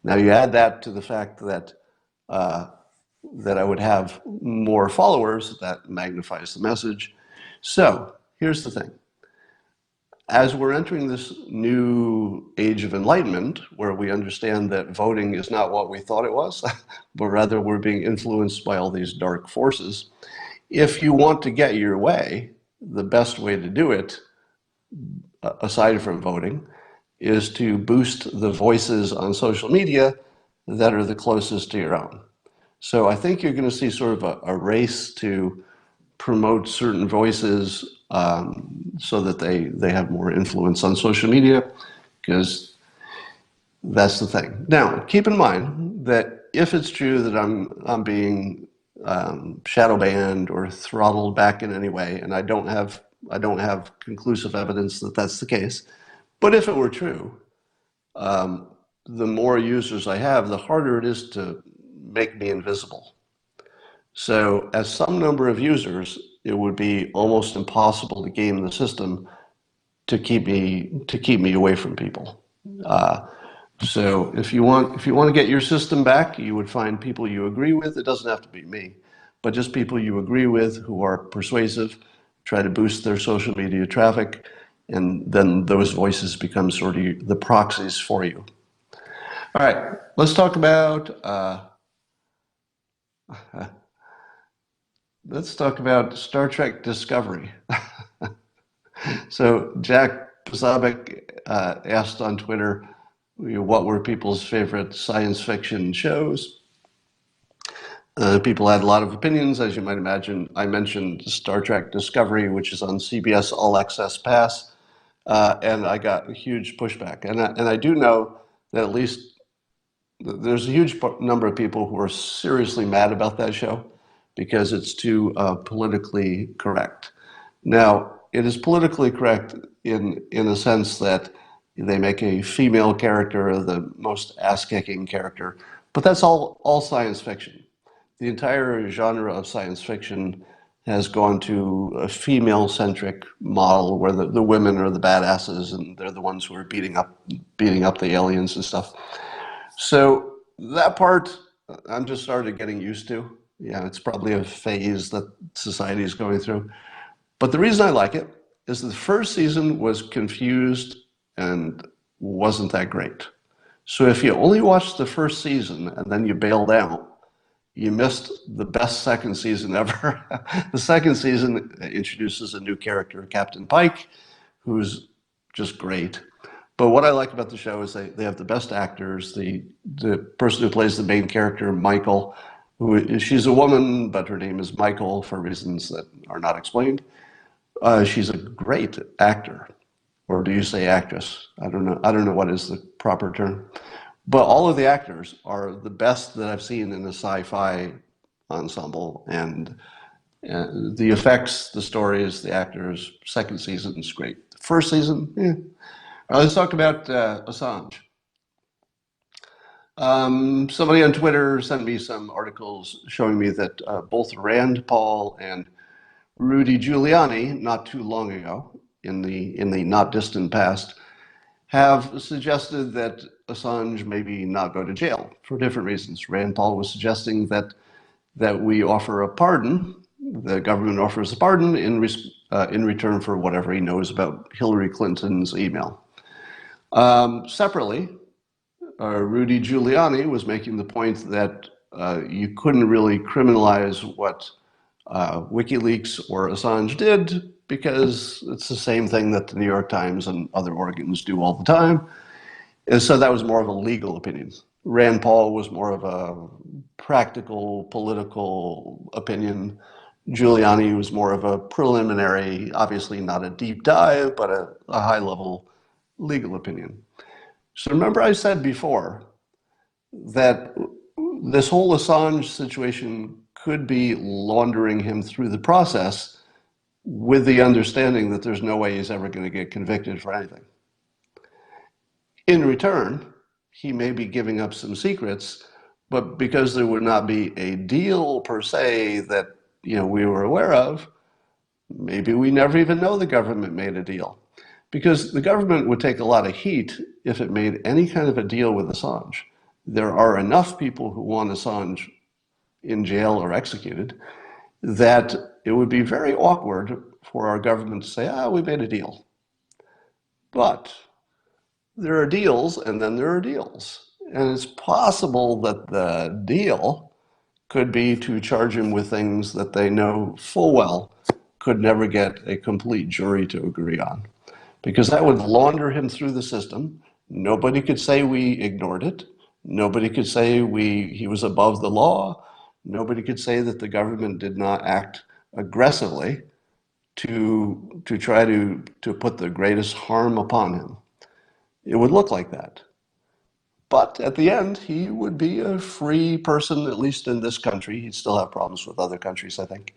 Now you add that to the fact that that I would have more followers, that magnifies the message. So here's the thing. As we're entering this new age of enlightenment, where we understand that voting is not what we thought it was, but rather we're being influenced by all these dark forces, if you want to get your way, the best way to do it, aside from voting, is to boost the voices on social media that are the closest to your own. So I think you're going to see sort of a race to promote certain voices so that they have more influence on social media, because that's the thing. Now, keep in mind that if it's true that I'm being shadow banned or throttled back in any way, and I don't have conclusive evidence that that's the case, but if it were true, the more users I have, the harder it is to make me invisible. So as some number of users, it would be almost impossible to game the system to keep me away from people. So if you want to get your system back, you would find people you agree with. It doesn't have to be me, but just people you agree with who are persuasive, try to boost their social media traffic, and then those voices become sort of the proxies for you. All right, let's talk about Star Trek Discovery. So Jack Posobiec asked on Twitter, what were people's favorite science fiction shows? People had a lot of opinions, as you might imagine. I mentioned Star Trek Discovery, which is on CBS All Access Pass, and I got a huge pushback. And I do know that at least there's a huge number of people who are seriously mad about that show because it's too politically correct. Now, it is politically correct in a sense that they make a female character the most ass-kicking character, but that's all science fiction. The entire genre of science fiction has gone to a female-centric model where the women are the badasses and they're the ones who are beating up the aliens and stuff. So that part I'm just started getting used to. Yeah, it's probably a phase that society is going through. But the reason I like it is the first season was confused and wasn't that great. So if you only watched the first season and then you bailed out, you missed the best second season ever. The second season introduces a new character, Captain Pike, who's just great. But what I like about the show is they have the best actors. The person who plays the main character, Michael, she's a woman, but her name is Michael for reasons that are not explained. She's a great actor, or do you say actress? I don't know. I don't know what is the proper term. But all of the actors are the best that I've seen in a sci-fi ensemble, and the effects, the stories, the actors. Second season is great. First season, let's talk about Assange. Somebody on Twitter sent me some articles showing me that both Rand Paul and Rudy Giuliani, not too long ago, in the not distant past, have suggested that Assange maybe not go to jail for different reasons. Rand Paul was suggesting that that we offer a pardon. The government offers a pardon in return for whatever he knows about Hillary Clinton's email. Separately, Rudy Giuliani was making the point that you couldn't really criminalize what WikiLeaks or Assange did because it's the same thing that the New York Times and other organs do all the time. And so that was more of a legal opinion. Rand Paul was more of a practical, political opinion. Giuliani was more of a preliminary, obviously not a deep dive, but a high-level legal opinion. So remember I said before that this whole Assange situation could be laundering him through the process with the understanding that there's no way he's ever going to get convicted for anything. In return, he may be giving up some secrets, but because there would not be a deal per se that we were aware of, maybe we never even know the government made a deal. Because the government would take a lot of heat if it made any kind of a deal with Assange. There are enough people who want Assange in jail or executed that it would be very awkward for our government to say, we made a deal. But there are deals and then there are deals. And it's possible that the deal could be to charge him with things that they know full well could never get a complete jury to agree on. Because that would launder him through the system. Nobody could say we ignored it. Nobody could say he was above the law. Nobody could say that the government did not act aggressively to try to put the greatest harm upon him. It would look like that. But at the end, he would be a free person, at least in this country. He'd still have problems with other countries, I think.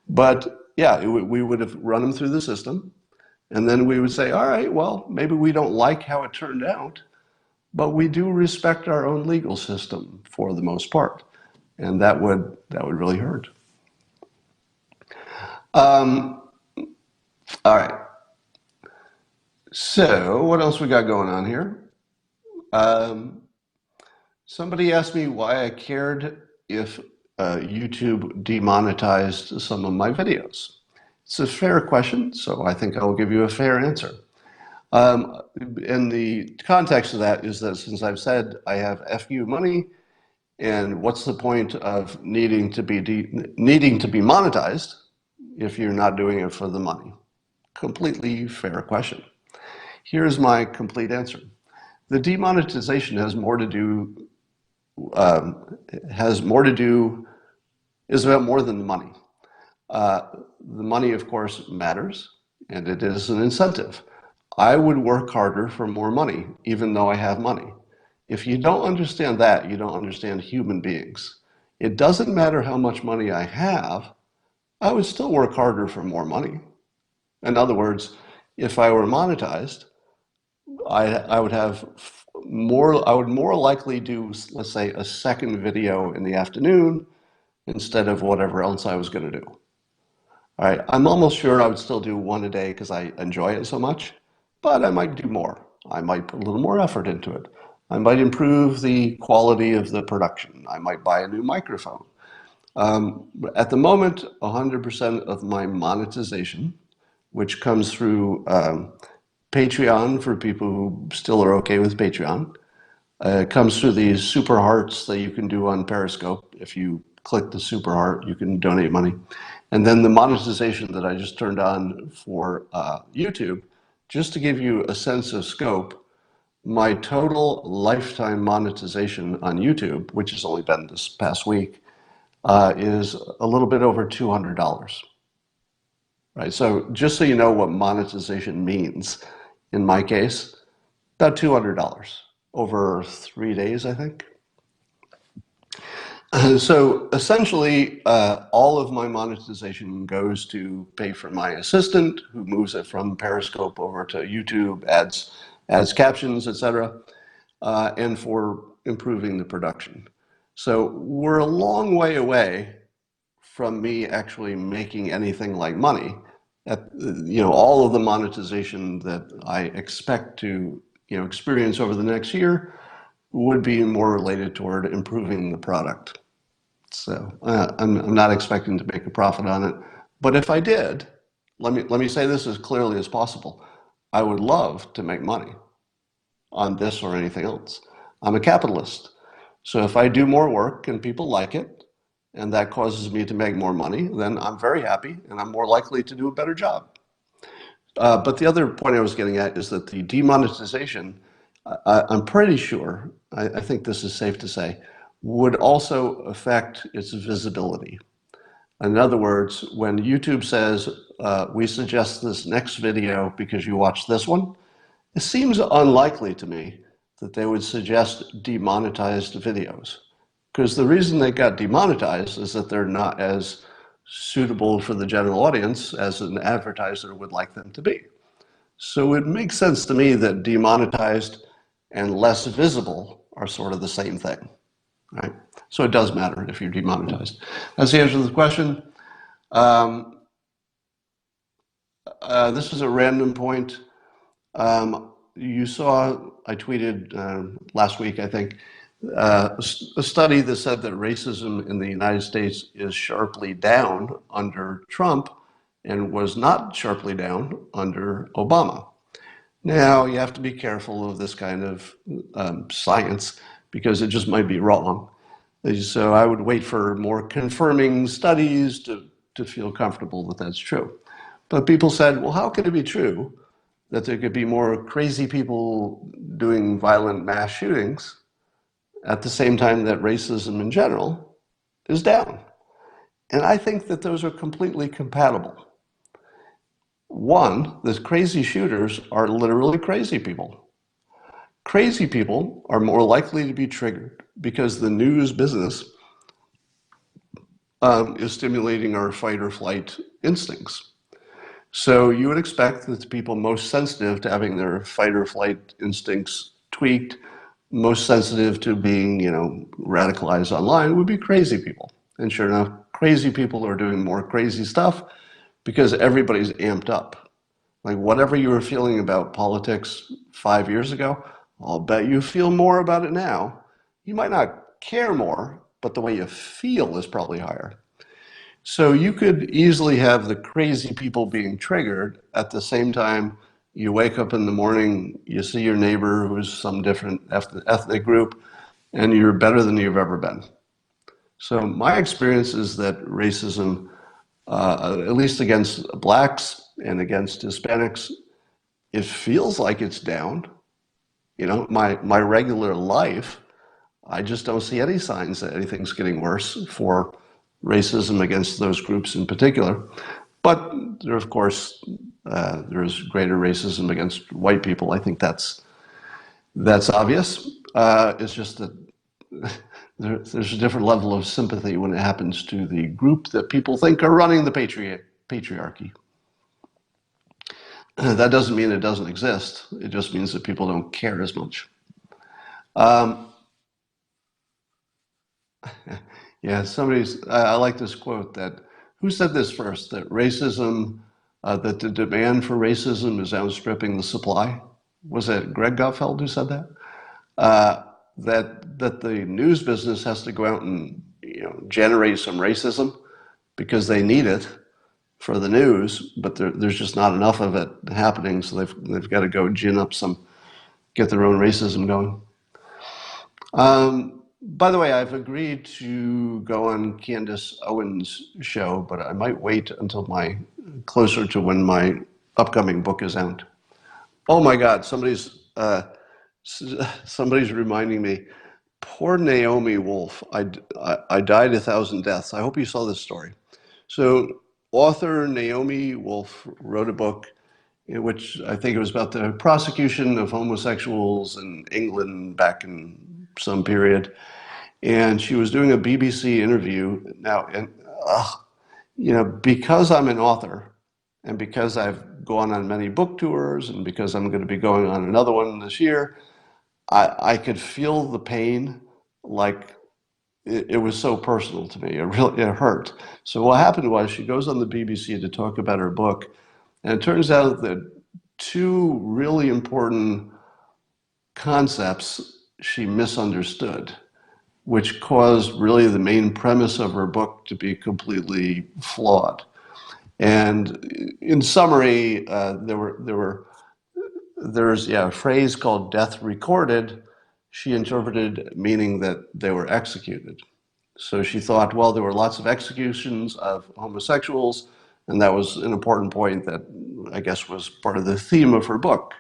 But yeah, we would have run him through the system. And then we would say, all right, well, maybe we don't like how it turned out, but we do respect our own legal system for the most part. And that would really hurt. All right. So what else we got going on here? Somebody asked me why I cared if YouTube demonetized some of my videos. It's a fair question, so I think I'll give you a fair answer. And the context of that is that since I've said I have FU money, and what's the point of needing to be monetized if you're not doing it for the money? Completely fair question. Here's my complete answer. The demonetization has more to do is about more than the money. The money, of course, matters, and it is an incentive. I would work harder for more money, even though I have money. If you don't understand that, you don't understand human beings. It doesn't matter how much money I have, I would still work harder for more money. In other words, if I were monetized, I would have I would more likely do, let's say, a second video in the afternoon instead of whatever else I was going to do. All right, I'm almost sure I would still do one a day because I enjoy it so much, but I might do more. I might put a little more effort into it. I might improve the quality of the production. I might buy a new microphone. At the moment, 100% of my monetization, which comes through Patreon for people who still are okay with Patreon, comes through these super hearts that you can do on Periscope. If you click the super heart, you can donate money. And then the monetization that I just turned on for YouTube, just to give you a sense of scope, my total lifetime monetization on YouTube, which has only been this past week, is a little bit over $200. Right, so just so you know what monetization means, in my case, about $200 over 3 days, I think. So essentially, all of my monetization goes to pay for my assistant, who moves it from Periscope over to YouTube, adds captions, etc., and for improving the production. So we're a long way away from me actually making anything like money. All of the monetization that I expect to experience over the next year would be more related toward improving the product. So I'm not expecting to make a profit on it. But if I did, let me say this as clearly as possible. I would love to make money on this or anything else. I'm a capitalist. So if I do more work and people like it, and that causes me to make more money, then I'm very happy and I'm more likely to do a better job. But the other point I was getting at is that the demonetization, I'm pretty sure, I think this is safe to say, would also affect its visibility. In other words, when YouTube says, we suggest this next video because you watched this one, it seems unlikely to me that they would suggest demonetized videos. Because the reason they got demonetized is that they're not as suitable for the general audience as an advertiser would like them to be. So it makes sense to me that demonetized and less visible are sort of the same thing, right? So it does matter if you're demonetized. That's the answer to the question. This is a random point. You saw, I tweeted last week, I think, a study that said that racism in the United States is sharply down under Trump and was not sharply down under Obama. Now, you have to be careful of this kind of science because it just might be wrong. So I would wait for more confirming studies to feel comfortable that that's true. But people said, well, how can it be true that there could be more crazy people doing violent mass shootings at the same time that racism in general is down? And I think that those are completely compatible. One, the crazy shooters are literally crazy people. Crazy people are more likely to be triggered because the news business is stimulating our fight or flight instincts. So you would expect that the people most sensitive to having their fight or flight instincts tweaked, most sensitive to being, radicalized online would be crazy people. And sure enough, crazy people are doing more crazy stuff because everybody's amped up. Like whatever you were feeling about politics 5 years ago, I'll bet you feel more about it now. You might not care more, but the way you feel is probably higher. So you could easily have the crazy people being triggered at the same time you wake up in the morning, you see your neighbor who's some different ethnic group, and you're better than you've ever been. So my experience is that racism, at least against blacks and against Hispanics, it feels like it's down. My regular life, I just don't see any signs that anything's getting worse for racism against those groups in particular. But there, of course, there's greater racism against white people. I think that's obvious. It's just that there's a different level of sympathy when it happens to the group that people think are running the patriarchy. That doesn't mean it doesn't exist. It just means that people don't care as much. Yeah, I like this quote that, who said this first? That that the demand for racism is outstripping the supply? Was it Greg Gutfeld who said that? That the news business has to go out and generate some racism because they need it for the news, but there's just not enough of it happening, so they've got to go gin up get their own racism going. By the way, I've agreed to go on Candace Owens' show, but I might wait until closer to when my upcoming book is out. Oh my God, somebody's reminding me. Poor Naomi Wolf. I died 1,000 deaths. I hope you saw this story. So, author Naomi Wolf wrote a book in which I think it was about the prosecution of homosexuals in England back in some period. And she was doing a BBC interview now, and because I'm an author, and because I've gone on many book tours, and because I'm going to be going on another one this year, I could feel the pain, like it was so personal to me. It hurt. So what happened was she goes on the BBC to talk about her book, and it turns out that two really important concepts she misunderstood. which caused really the main premise of her book to be completely flawed. And in summary, there's a phrase called death recorded. She interpreted meaning that they were executed. So she thought, well, there were lots of executions of homosexuals, and that was an important point that I guess was part of the theme of her book.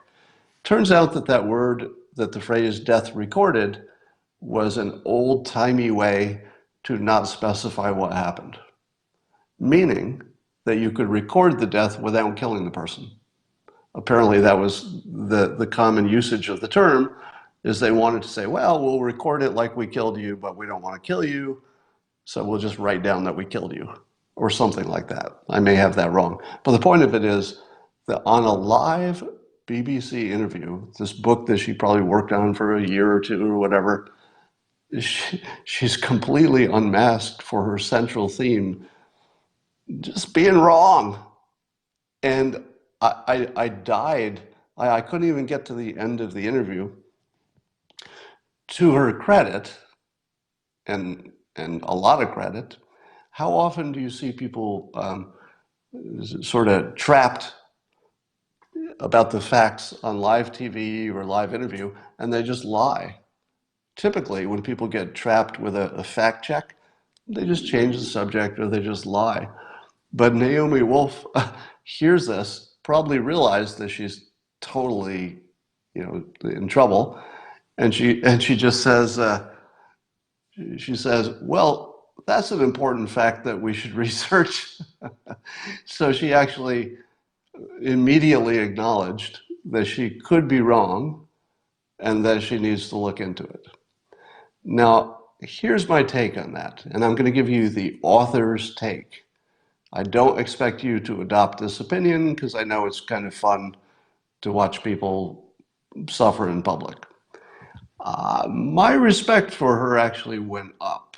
Turns out that the phrase death recorded was an old-timey way to not specify what happened, meaning that you could record the death without killing the person. Apparently that was the common usage of the term, is they wanted to say, well, we'll record it like we killed you, but we don't want to kill you, so we'll just write down that we killed you, or something like that. I may have that wrong. But the point of it is that on a live BBC interview, this book that she probably worked on for a year or two or whatever, she's completely unmasked for her central theme, just being wrong. And I died. I couldn't even get to the end of the interview. To her credit, and a lot of credit, how often do you see people sort of trapped about the facts on live TV or live interview, and they just lie? Typically, when people get trapped with a fact check, they just change the subject or they just lie. But Naomi Wolf hears this, probably realized that she's totally, in trouble, and she just says, well, that's an important fact that we should research. So she actually immediately acknowledged that she could be wrong and that she needs to look into it. Now, here's my take on that, and I'm going to give you the author's take. I don't expect you to adopt this opinion because I know it's kind of fun to watch people suffer in public. My respect for her actually went up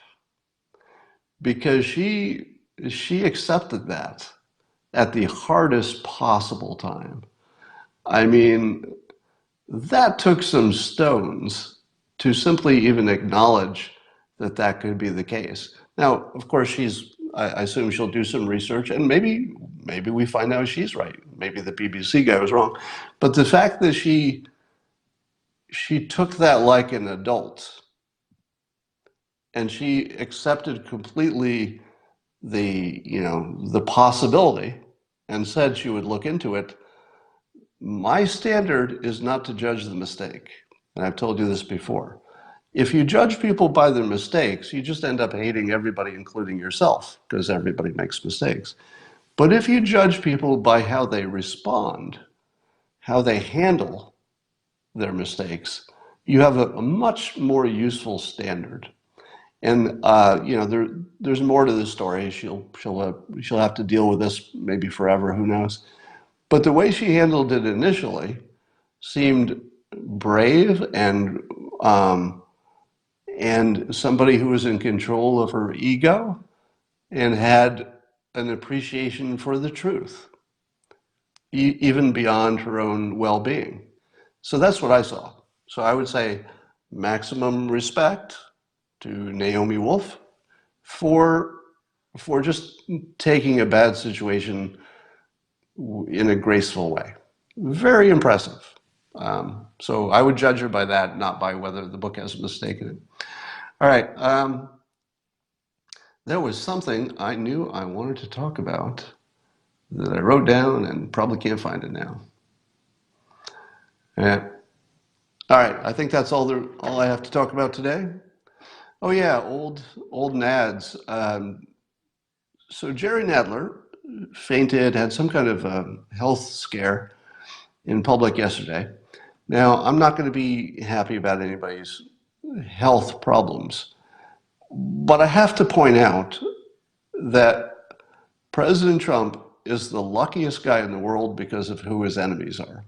because she accepted that at the hardest possible time. I mean, that took some stones to simply even acknowledge that that could be the case. Now, of course, I assume she'll do some research, and maybe we find out she's right. Maybe the BBC guy was wrong. But the fact that she took that like an adult, and she accepted completely the possibility and said she would look into it. My standard is not to judge the mistake. And I've told you this before. If you judge people by their mistakes, you just end up hating everybody, including yourself, because everybody makes mistakes. But if you judge people by how they respond, how they handle their mistakes, you have a much more useful standard. And there's more to the story. She'll have to deal with this maybe forever. Who knows? But the way she handled it initially seemed brave and somebody who was in control of her ego and had an appreciation for the truth, even beyond her own well-being. So that's what I saw. So I would say maximum respect to Naomi Wolf for just taking a bad situation in a graceful way. Very impressive. So I would judge her by that, not by whether the book has a mistake in it. All right. There was something I knew I wanted to talk about that I wrote down and probably can't find it now. Yeah. All right. I think that's all I have to talk about today. Oh yeah, old nads. So Jerry Nadler fainted, had some kind of health scare in public yesterday. Now, I'm not going to be happy about anybody's health problems, but I have to point out that President Trump is the luckiest guy in the world because of who his enemies are.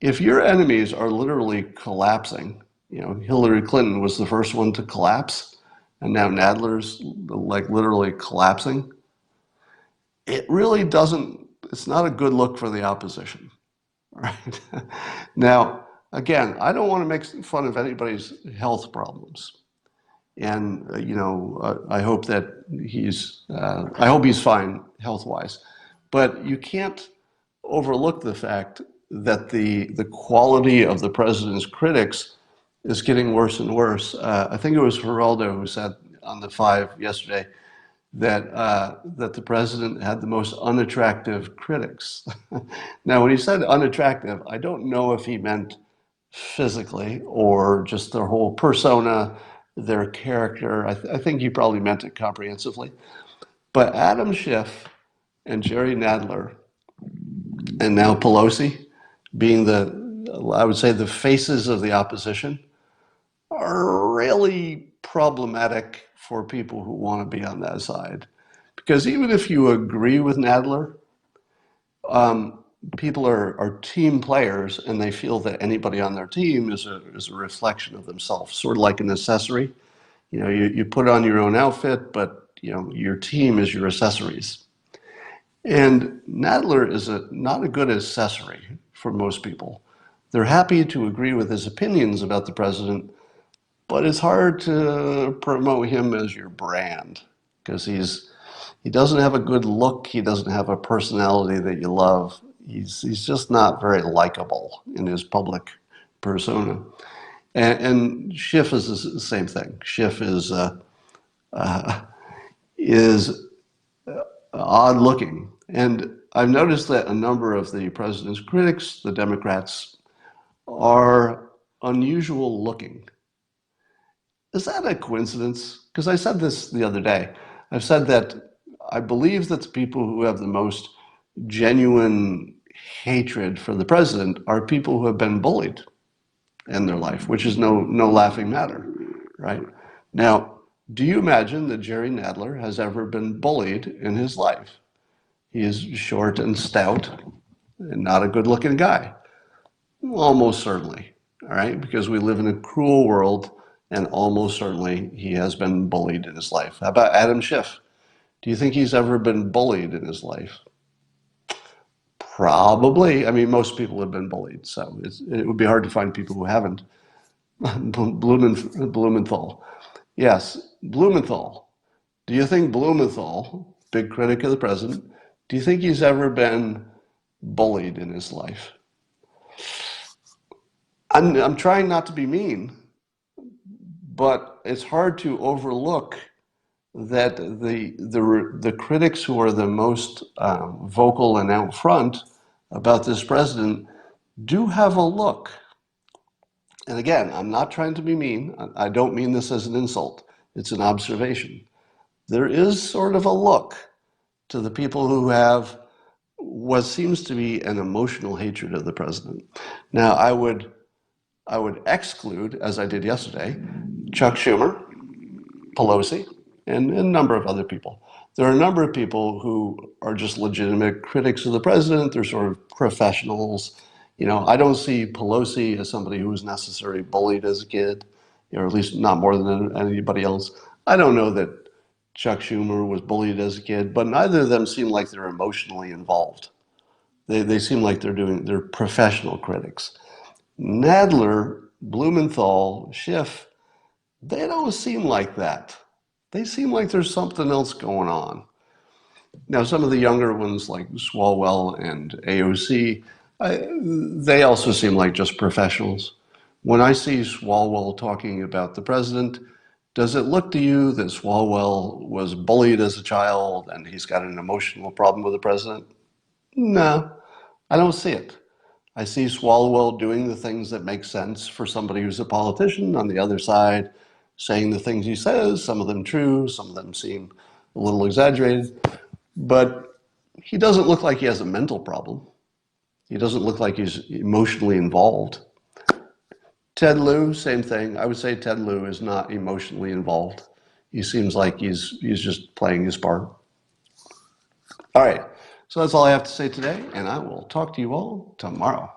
If your enemies are literally collapsing, Hillary Clinton was the first one to collapse, and now Nadler's like literally collapsing. It really it's not a good look for the opposition, right? Now, again, I don't want to make fun of anybody's health problems. And I hope that I hope he's fine health-wise. But you can't overlook the fact that the quality of the president's critics is getting worse and worse. I think it was Geraldo who said on the Five yesterday that the president had the most unattractive critics. Now, when he said unattractive, I don't know if he meant physically or just their whole persona, their character. I think he probably meant it comprehensively. But Adam Schiff and Jerry Nadler, and now Pelosi, being I would say, the faces of the opposition, are really problematic for people who want to be on that side. Because even if you agree with Nadler, people are team players and they feel that anybody on their team is a reflection of themselves, sort of like an accessory. You put on your own outfit, but your team is your accessories. And Nadler is not a good accessory for most people. They're happy to agree with his opinions about the president, but it's hard to promote him as your brand because he doesn't have a good look. He doesn't have a personality that you love. He's just not very likable in his public persona. And Schiff is the same thing. Schiff is odd looking. And I've noticed that a number of the president's critics, the Democrats, are unusual looking. Is that a coincidence? Because I said this the other day. I've said that I believe that the people who have the most genuine hatred for the president are people who have been bullied in their life, which is no laughing matter, right? Now, do you imagine that Jerry Nadler has ever been bullied in his life? He is short and stout and not a good looking guy. Almost certainly, all right? Because we live in a cruel world, and almost certainly he has been bullied in his life. How about Adam Schiff? Do you think he's ever been bullied in his life? Probably. I mean, most people have been bullied, so it would be hard to find people who haven't. Blumenthal. Yes, Blumenthal. Do you think Blumenthal, big critic of the president, do you think he's ever been bullied in his life? I'm trying not to be mean, but it's hard to overlook that the critics who are the most vocal and out front about this president do have a look. And again, I'm not trying to be mean. I don't mean this as an insult. It's an observation. There is sort of a look to the people who have what seems to be an emotional hatred of the president. Now, I would exclude, as I did yesterday, Chuck Schumer, Pelosi, and a number of other people. There are a number of people who are just legitimate critics of the president. They're sort of professionals. I don't see Pelosi as somebody who was necessarily bullied as a kid, or at least not more than anybody else. I don't know that Chuck Schumer was bullied as a kid, but neither of them seem like they're emotionally involved. They seem like they're professional critics. Nadler, Blumenthal, Schiff, they don't seem like that. They seem like there's something else going on. Now, some of the younger ones like Swalwell and AOC, they also seem like just professionals. When I see Swalwell talking about the president, does it look to you that Swalwell was bullied as a child and he's got an emotional problem with the president? No, I don't see it. I see Swalwell doing the things that make sense for somebody who's a politician on the other side, saying the things he says, some of them true, some of them seem a little exaggerated, but he doesn't look like he has a mental problem. He doesn't look like he's emotionally involved. Ted Lieu, same thing. I would say Ted Lieu is not emotionally involved. He seems like he's just playing his part. All right, so that's all I have to say today, and I will talk to you all tomorrow.